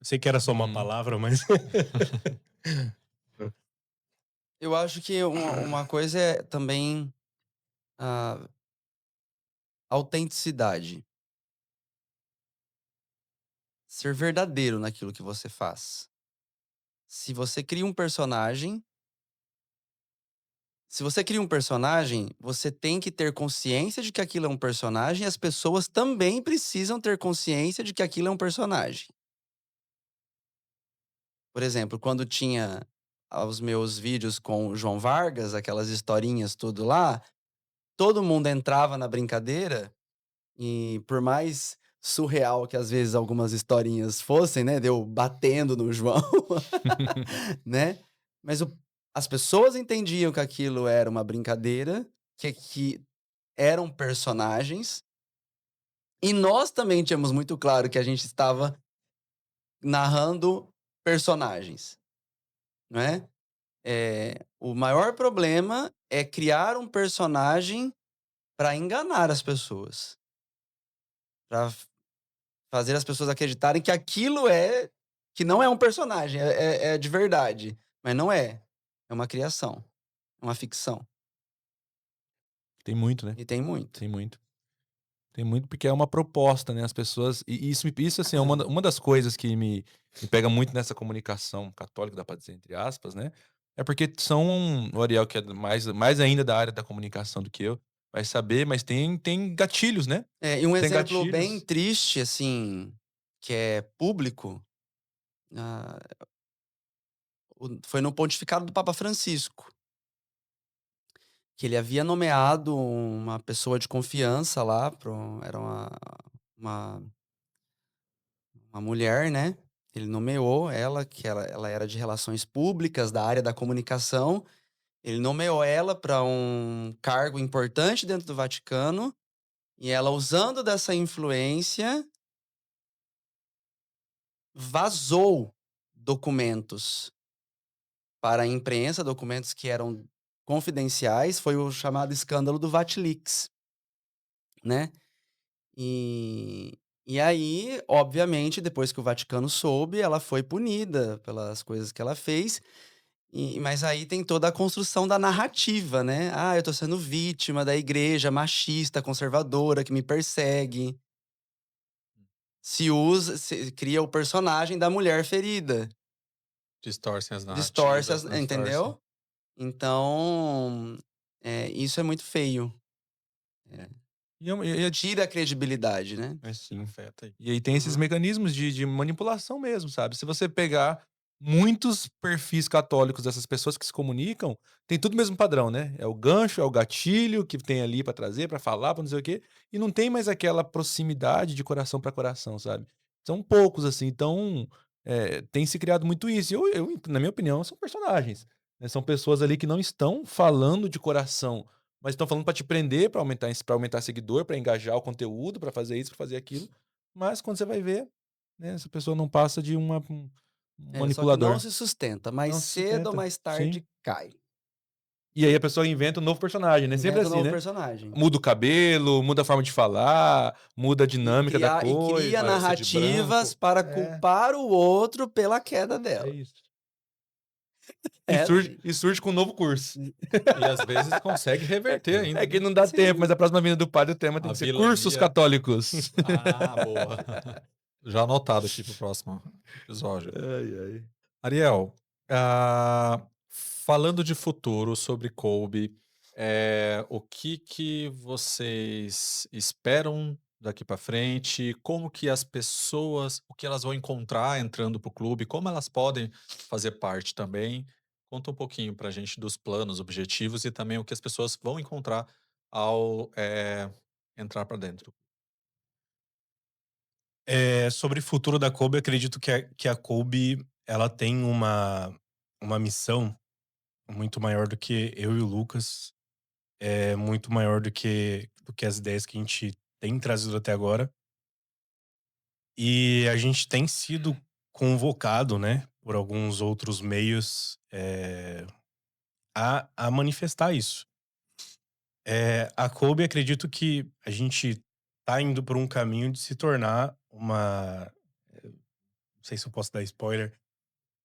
Eu sei que era só uma Uhum. palavra, mas Eu acho que uma coisa é também a autenticidade. Ser verdadeiro naquilo que você faz. Se você cria um personagem, você tem que ter consciência de que aquilo é um personagem e as pessoas também precisam ter consciência de que aquilo é um personagem. Por exemplo, quando tinha os meus vídeos com o João Vargas, aquelas historinhas tudo lá, todo mundo entrava na brincadeira e por mais surreal que às vezes algumas historinhas fossem, né, de eu batendo no João, né? Mas as pessoas entendiam que aquilo era uma brincadeira, que eram personagens, e nós também tínhamos muito claro que a gente estava narrando personagens, não é? O maior problema é criar um personagem para enganar as pessoas, para fazer as pessoas acreditarem que que não é um personagem, é de verdade, mas não é. É uma criação, é uma ficção. Tem muito, né? E tem muito. Tem muito. Tem muito porque é uma proposta, né? As pessoas. E isso assim, é uma das coisas que me pega muito nessa comunicação católica, dá pra dizer, entre aspas, né? É porque são. O Ariel, que é mais ainda da área da comunicação do que eu, vai saber, mas tem gatilhos, né? E um Tem exemplo bem gatilhos. triste, assim, que é público, ah, foi no pontificado do Papa Francisco, que ele havia nomeado uma pessoa de confiança lá, era uma mulher, né? Ele nomeou ela, que ela era de relações públicas da área da comunicação. Ele nomeou ela para um cargo importante dentro do Vaticano. E ela, usando dessa influência, vazou documentos para a imprensa, documentos que eram confidenciais. Foi o chamado escândalo do Vatilix, né? E, e aí, obviamente, depois que o Vaticano soube, ela foi punida pelas coisas que ela fez. Mas aí tem toda a construção da narrativa, né? Ah, eu tô sendo vítima da igreja machista, conservadora, que me persegue. Cria o personagem da mulher ferida. Distorcem as Distorce, narrativas, né? entendeu? Então, isso é muito feio. Tira a credibilidade, né? Sim. Afeta aí. E aí tem esses mecanismos de manipulação mesmo, sabe? Se você pegar muitos perfis católicos dessas pessoas que se comunicam, tem tudo o mesmo padrão, né? É o gancho, é o gatilho que tem ali pra trazer, pra falar, pra não sei o quê, e não tem mais aquela proximidade de coração pra coração, sabe? São poucos, assim, então tem se criado muito isso. E na minha opinião, são personagens, né? São pessoas ali que não estão falando de coração, mas estão falando pra te prender, pra aumentar seguidor, pra engajar o conteúdo, pra fazer isso, pra fazer aquilo. Mas quando você vai ver, né, essa pessoa não passa de um Só que não manipulador. se sustenta. Mais Não se cedo ou sustenta. mais Sim. tarde cai. E aí a pessoa inventa um novo personagem, né? Sempre Inventa um assim, novo né? personagem. Muda o cabelo, muda a forma de falar, muda a E dinâmica da cria coisa. Parece de narrativas branco. para É, culpar o outro pela queda é dela. isso. É assim. E surge com um novo curso. E às vezes consegue reverter ainda. É que né? não dá Sim. tempo, mas a próxima vinda do padre, o tema tem A que ser vilania. cursos católicos. Ah, boa. Já anotado aqui pro próximo episódio. Ai, ai. Ariel, falando de futuro sobre Kolbe, o que vocês esperam daqui para frente? Como que as pessoas, o que elas vão encontrar entrando para o clube? Como elas podem fazer parte também? Conta um pouquinho para a gente dos planos, objetivos e também o que as pessoas vão encontrar ao entrar para dentro. Sobre o futuro da Kolbe, acredito que a Kolbe, ela tem uma missão muito maior do que eu e o Lucas. É muito maior do que as ideias que a gente tem trazido até agora. E a gente tem sido convocado, né, por alguns outros meios, a manifestar isso. A Kolbe, acredito que a gente tá indo por um caminho de se tornar uma, não sei se eu posso dar spoiler,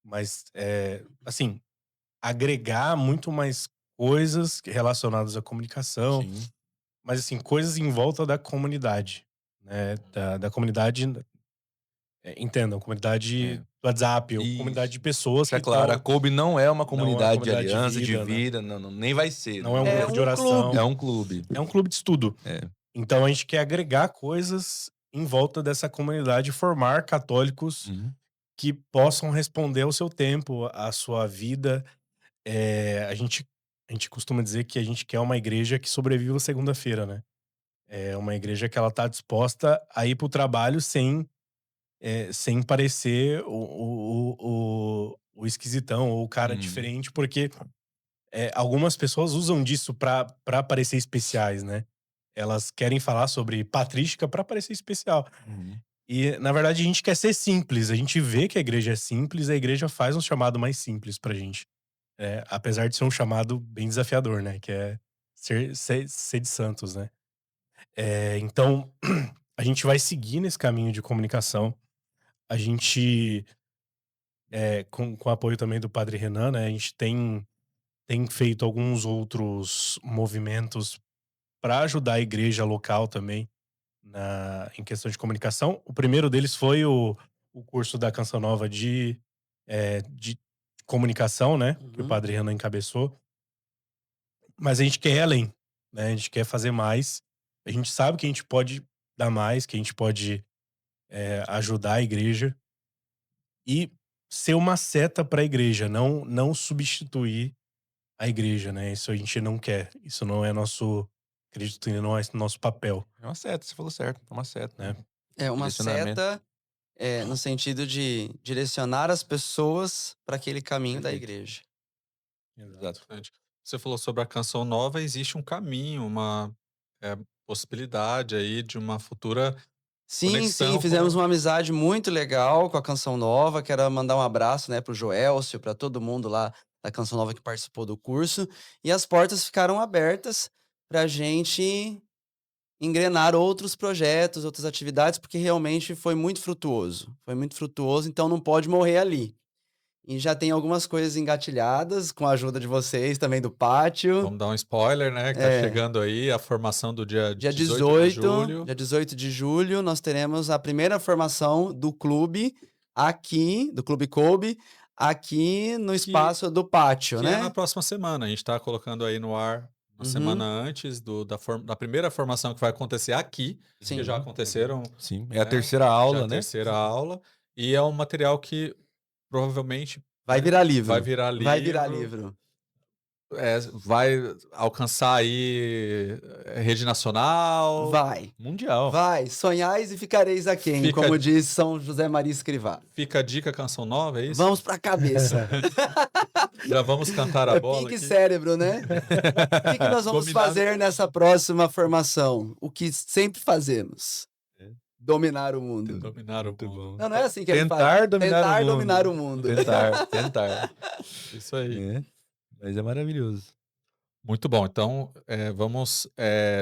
mas, assim, agregar muito mais coisas relacionadas à comunicação, Sim. mas, assim, coisas em volta da comunidade, né, da comunidade, entendam, comunidade É. do WhatsApp, ou comunidade Isso. de pessoas Deixa que claro, a estão. Kolbe não é uma Não é uma comunidade de comunidade de aliança, de vida, né. vida, não, nem vai ser. Não é um É grupo de um oração. clube. É um clube. É um clube de estudo. É. Então a gente quer agregar coisas em volta dessa comunidade, formar católicos Uhum. que possam responder ao seu tempo, à sua vida. A gente costuma dizer que a gente quer uma igreja que sobreviva segunda-feira, né? É uma igreja que ela tá disposta a ir pro trabalho sem parecer o esquisitão ou o cara Uhum. diferente, porque algumas pessoas usam disso pra parecer especiais, né? Elas querem falar sobre patrística pra parecer especial. Uhum. E, na verdade, a gente quer ser simples. A gente vê que a igreja é simples, a igreja faz um chamado mais simples pra gente. Apesar de ser um chamado bem desafiador, né? Que é ser de santos, né? Então, a gente vai seguir nesse caminho de comunicação. A gente, com o apoio também do Padre Renan, né? A gente tem feito alguns outros movimentos para ajudar a igreja local também em questão de comunicação. O primeiro deles foi o curso da Canção Nova de comunicação, né? Que o Uhum. Padre Renan encabeçou. Mas a gente quer ir além, né? A gente quer fazer mais. A gente sabe que a gente pode dar mais, que a gente pode ajudar a igreja e ser uma seta para a igreja, não substituir a igreja, né? Isso a gente não quer. Isso não é acredito que não é nosso papel, É uma seta, você falou certo. É uma seta. né? É uma Direcionamento. seta no sentido de direcionar as pessoas para aquele caminho da Perfeito. igreja. Exato. Importante. Você falou sobre a Canção Nova, existe um caminho, uma possibilidade aí de uma futura Sim, sim, conexão fizemos com. uma amizade muito legal com a Canção Nova. Quero mandar um abraço, né, pro Joelcio, para todo mundo lá da Canção Nova que participou do curso. E as portas ficaram abertas para a gente engrenar outros projetos, outras atividades, porque realmente foi muito frutuoso. Foi muito frutuoso, então não pode morrer ali. E já tem algumas coisas engatilhadas com a ajuda de vocês, também do pátio. Vamos dar um spoiler, né? Que tá É, chegando aí a formação do dia dia 18 de 18, julho. dia 18 de julho, nós teremos a primeira formação do clube aqui, do Clube Coube, aqui no Que, espaço do pátio, que é na né? próxima semana. A gente está colocando aí no ar uma semana Uhum, antes da primeira formação que vai acontecer aqui, porque já sim. aconteceram, Sim, é a né? terceira Já a aula, né? terceira aula. E é um material que provavelmente, Vai né, virar vai livro. virar Vai virar livro. livro. Vai alcançar aí rede nacional. Vai. Mundial. Vai. Sonhais e ficareis aquém, Fica, como diz São José Maria Escrivá. fica a dica, Canção Nova, é isso? Vamos pra cabeça. Já vamos cantar a É bola pique aqui. cérebro, né? O que nós vamos Combinado. fazer nessa próxima formação? O que sempre fazemos. É. Dominar o mundo. Dominar o Muito mundo. bom. Não, não é assim que ele faz. Tentar dominar o Tentar mundo. dominar o mundo. Tentar. Isso aí. É, mas é maravilhoso. Muito bom. Então, vamos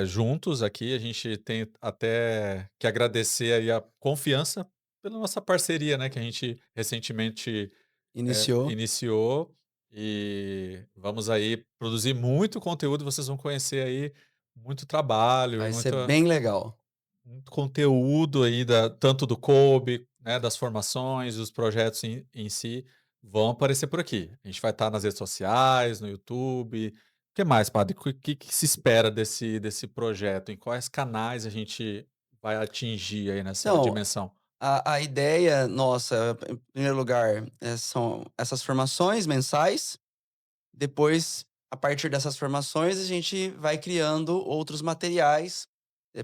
juntos aqui. A gente tem até que agradecer aí a confiança pela nossa parceria, né? Que a gente recentemente Iniciou. iniciou. E vamos aí produzir muito conteúdo. Vocês vão conhecer aí muito trabalho e Vai ser bem legal. muito conteúdo aí tanto do Kobe, né, das formações, dos projetos em si, vão aparecer por aqui. A gente vai estar nas redes sociais, no YouTube. O que mais, padre? O que se espera desse projeto? Em quais canais a gente vai atingir aí nessa Então, dimensão? a ideia nossa, em primeiro lugar, são essas formações mensais. Depois, a partir dessas formações, a gente vai criando outros materiais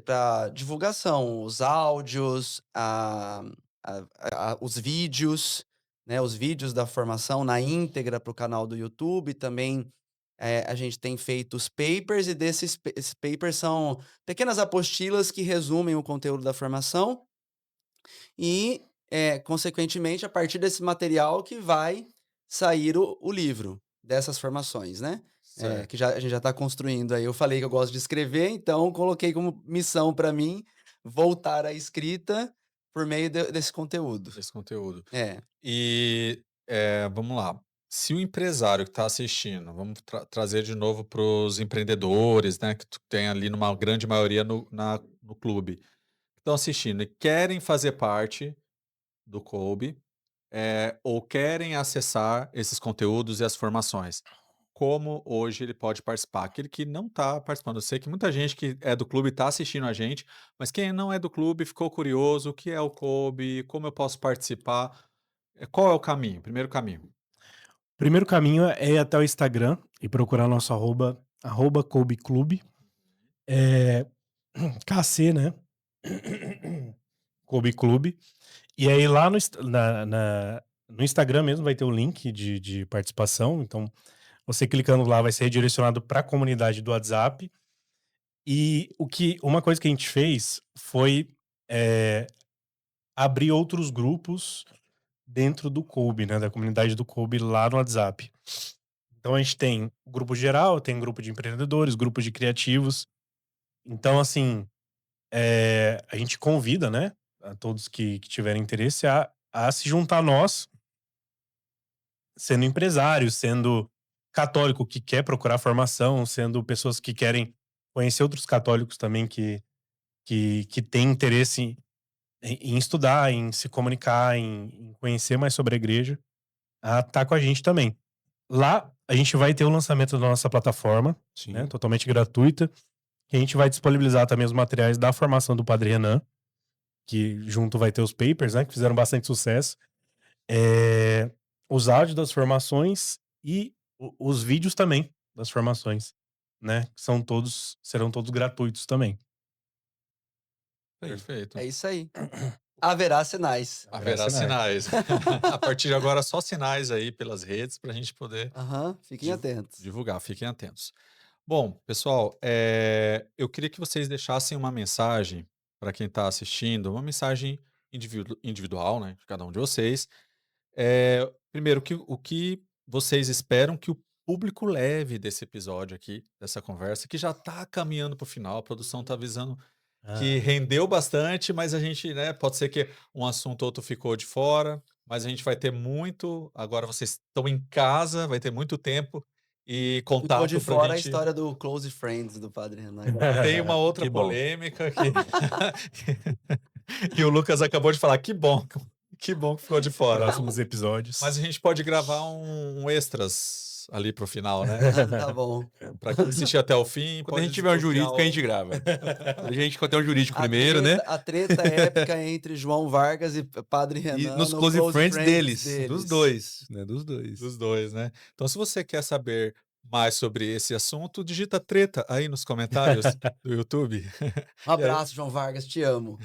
para divulgação, os áudios, os vídeos, né? Os vídeos da formação na íntegra para o canal do YouTube. Também a gente tem feito os papers, e esses papers são pequenas apostilas que resumem o conteúdo da formação. E, consequentemente, a partir desse material que vai sair o livro dessas formações, né? Certo. Que a gente já está construindo aí. Eu falei que eu gosto de escrever, então coloquei como missão para mim voltar à escrita por meio desse conteúdo. Desse conteúdo. É. E vamos lá. Se o empresário que está assistindo, vamos trazer de novo para os empreendedores, né, que tu tem ali numa grande maioria no clube, que estão assistindo e querem fazer parte do Kobe, ou querem acessar esses conteúdos e as formações, como hoje ele pode participar? Aquele que não está participando. Eu sei que muita gente que é do clube está assistindo a gente, mas quem não é do clube ficou curioso, o que é o Kobe, como eu posso participar? Qual é o caminho? Primeiro caminho. Primeiro caminho é ir até o Instagram e procurar nosso arroba Kobe Clube. KC, né? Kobe Clube. E aí lá no Instagram mesmo vai ter o link de participação. Então, você clicando lá vai ser redirecionado para a comunidade do WhatsApp. E uma coisa que a gente fez foi abrir outros grupos dentro do Kobe, né? Da comunidade do Kobe lá no WhatsApp. Então a gente tem grupo geral, tem grupo de empreendedores, grupo de criativos. Então, assim, a gente convida, né, a todos que tiverem interesse a se juntar a nós, sendo empresário, sendo católico que quer procurar formação, sendo pessoas que querem conhecer outros católicos também que têm interesse em estudar, em se comunicar, em conhecer mais sobre a igreja, a estar com a gente também. Lá, a gente vai ter o lançamento da nossa plataforma, Sim. né, totalmente gratuita, que a gente vai disponibilizar também os materiais da formação do Padre Renan, que junto vai ter os papers, né, que fizeram bastante sucesso, os áudios das formações e os vídeos também das formações, né, que serão todos gratuitos também. Perfeito. É isso aí. Haverá sinais. Haverá sinais. A partir de agora, só sinais aí pelas redes para a gente poder Aham, fiquem atentos. divulgar. Fiquem atentos. Bom, pessoal, eu queria que vocês deixassem uma mensagem para quem está assistindo, uma mensagem individual, né, de cada um de vocês. Primeiro, o que vocês esperam que o público leve desse episódio aqui, dessa conversa, que já está caminhando para o final, a produção está avisando Ah, que rendeu bastante, mas a gente, né, pode ser que um assunto ou outro ficou de fora, mas a gente vai ter muito. Agora vocês estão em casa, vai ter muito tempo e Ficou de contato para a fora a gente. história do Close Friends do Padre Renan. Tem uma outra Que bom. polêmica que que o Lucas acabou de falar. Que bom que ficou de fora. próximos episódios. Mas a gente pode gravar um extras ali pro final, né? Tá bom. Pra quem assistir até o fim. Quando a pode gente tiver um desbloquear jurídico, a gente grava. Quando a gente quando tem um jurídico primeiro, né? A treta épica entre João Vargas e Padre E Renan nos no close friends deles. Dos deles. dois. Né? Dos dois. Dos dois, né? Então, se você quer saber mais sobre esse assunto, digita treta aí nos comentários do YouTube. Um abraço, João Vargas, te amo.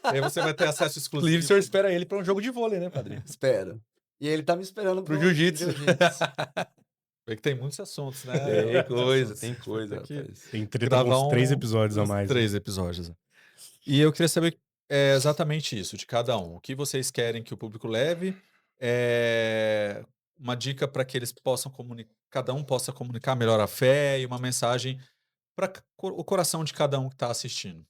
Aí você vai ter acesso Inclusive, o exclusivo. senhor espera ele para um jogo de vôlei, né, padrinho? Espero. E ele tá me esperando Pro jiu-jitsu. Vê que tem muitos assuntos, né? Tem coisa, Assuntos. tem coisa, Tem que rapaz. Tem treta gravar uns 3 episódios a uns mais. né? 3 episódios. E eu queria saber exatamente isso, de cada um. O que vocês querem que o público leve? Uma dica para que eles possam comunicar, cada um possa comunicar melhor a fé e uma mensagem para o coração de cada um que está assistindo.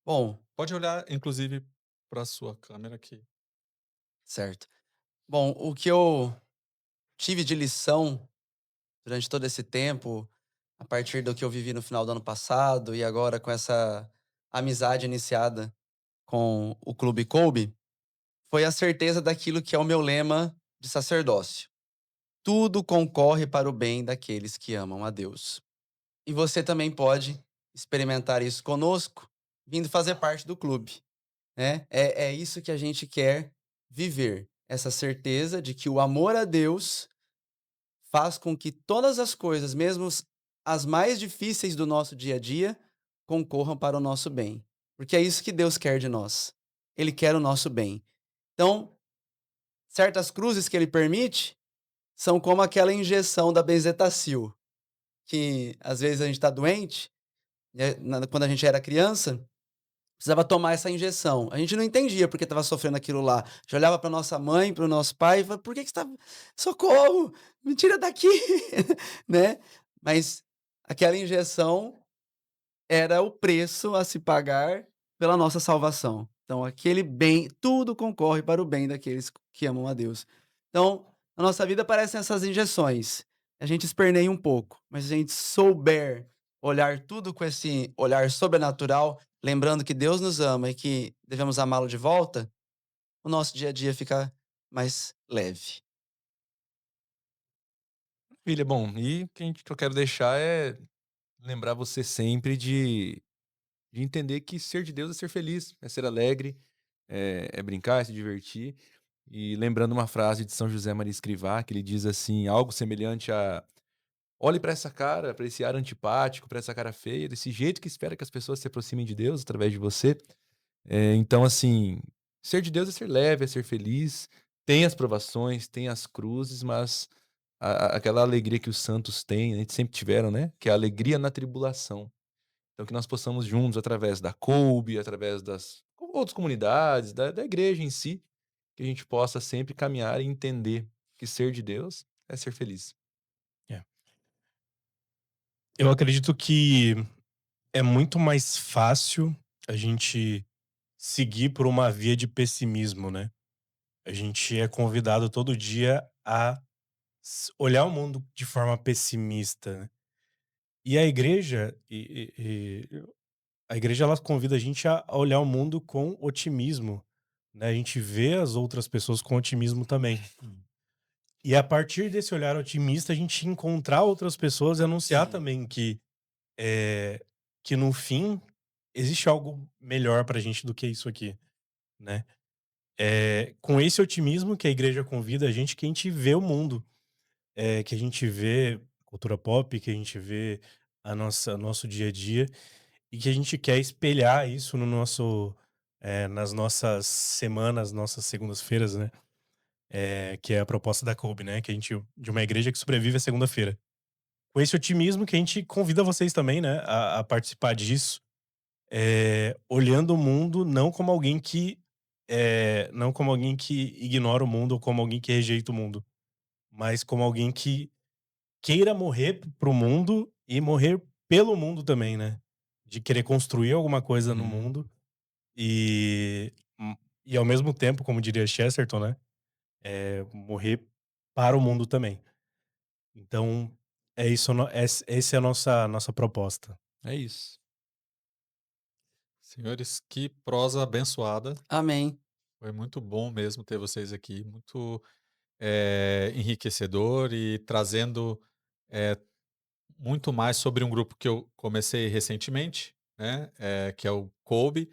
Bom, Pode olhar, inclusive, para a sua câmera aqui. certo. Bom, o que eu tive de lição durante todo esse tempo, a partir do que eu vivi no final do ano passado e agora com essa amizade iniciada com o Clube Kobe, foi a certeza daquilo que é o meu lema de sacerdócio. Tudo concorre para o bem daqueles que amam a Deus. E você também pode experimentar isso conosco, vindo fazer parte do clube, né? É isso que a gente quer viver, essa certeza de que o amor a Deus faz com que todas as coisas, mesmo as mais difíceis do nosso dia a dia, concorram para o nosso bem. Porque é isso que Deus quer de nós. Ele quer o nosso bem. Então, certas cruzes que ele permite são como aquela injeção da benzetacil, que às vezes a gente está doente, né, quando a gente era criança, precisava tomar essa injeção. A gente não entendia porque estava sofrendo aquilo lá. A gente olhava para nossa mãe, para o nosso pai e falava, por que que você está... Socorro! Me tira daqui! Né? Mas aquela injeção era o preço a se pagar pela nossa salvação. Então, aquele bem, tudo concorre para o bem daqueles que amam a Deus. Então, na nossa vida aparecem essas injeções. A gente esperneia um pouco, mas se a gente souber olhar tudo com esse olhar sobrenatural, lembrando que Deus nos ama e que devemos amá-lo de volta, o nosso dia a dia fica mais leve. Filha, bom, e o que eu quero deixar é lembrar você sempre de entender que ser de Deus é ser feliz, é ser alegre, é brincar, é se divertir. E lembrando uma frase de São José Maria Escrivá, que ele diz assim, algo semelhante a: olhe para essa cara, para esse ar antipático, para essa cara feia, desse jeito que espera que as pessoas se aproximem de Deus através de você. Então, assim, ser de Deus é ser leve, é ser feliz. Tem as provações, tem as cruzes, mas aquela alegria que os santos têm, a gente sempre tiveram, né? Que é a alegria na tribulação. Então, que nós possamos juntos, através da COUB, através das outras comunidades, da igreja em si, que a gente possa sempre caminhar e entender que ser de Deus é ser feliz. Eu acredito que é muito mais fácil a gente seguir por uma via de pessimismo, né? A gente é convidado todo dia a olhar o mundo de forma pessimista, né? E a igreja, a igreja ela convida a gente a olhar o mundo com otimismo, né? A gente vê as outras pessoas com otimismo também. E a partir desse olhar otimista, a gente encontrar outras pessoas e anunciar também que no fim existe algo melhor pra gente do que isso aqui, né? É com esse otimismo que a igreja convida a gente, que a gente vê o mundo, que a gente vê cultura pop, que a gente vê nosso dia a dia e que a gente quer espelhar isso nas nossas semanas, nossas segundas-feiras, né? Que é a proposta da Kobe, né? Que a gente, de uma igreja que sobrevive à segunda-feira. Com esse otimismo que a gente convida vocês também, né? A participar disso, olhando o mundo não como alguém que não como alguém que ignora o mundo ou como alguém que rejeita o mundo, mas como alguém que queira morrer pro mundo e morrer pelo mundo também, né? De querer construir alguma coisa no Uhum. mundo e, e ao mesmo tempo, como diria Chesterton, né? Morrer para o mundo também. Então, é isso, essa é a nossa proposta. É isso. Senhores, que prosa abençoada. Amém. Foi muito bom mesmo ter vocês aqui, muito enriquecedor e trazendo eh, muito mais sobre um grupo que eu comecei recentemente, né? Que é o Kobe.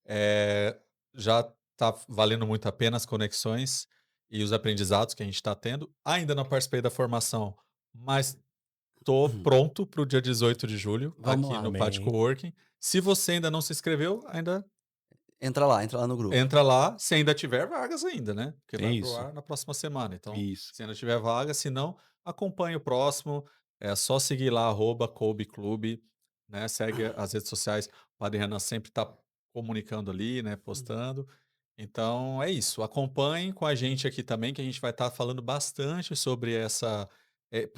Eh, já está valendo muito a pena as conexões e os aprendizados que a gente está tendo. Ainda não participei da formação, mas estou Uhum. pronto para o dia 18 de julho, Vamos aqui lá. no Pátio Amém. Coworking. Se você ainda não se inscreveu, ainda Entra lá no grupo. entra lá, se ainda tiver vagas ainda, né, porque É vai para o isso. ar na próxima semana, então, Isso. se ainda tiver vaga, se não, acompanhe o próximo, é só seguir lá @kobe né, segue as redes sociais, o Padre Renan sempre está comunicando ali, né, postando. Então é isso, acompanhem com a gente aqui também, que a gente vai estar falando bastante sobre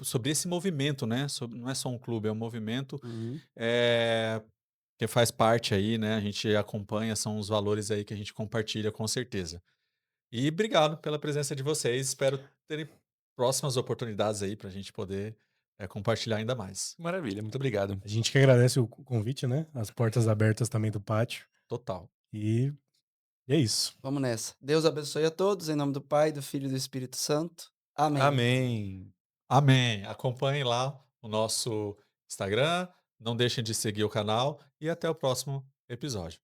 sobre esse movimento, né, não é só um clube, é um movimento, Uhum. eh que faz parte aí, né, a gente acompanha, são os valores aí que a gente compartilha com certeza. E obrigado pela presença de vocês, espero terem próximas oportunidades aí para a gente poder, compartilhar ainda mais. Maravilha, muito obrigado. A gente que agradece o convite, né? As portas abertas também do pátio. Total. E é isso. Vamos nessa. Deus abençoe a todos, em nome do Pai, do Filho e do Espírito Santo. Amém. Amém. Amém. Acompanhem lá o nosso Instagram, não deixem de seguir o canal e até o próximo episódio.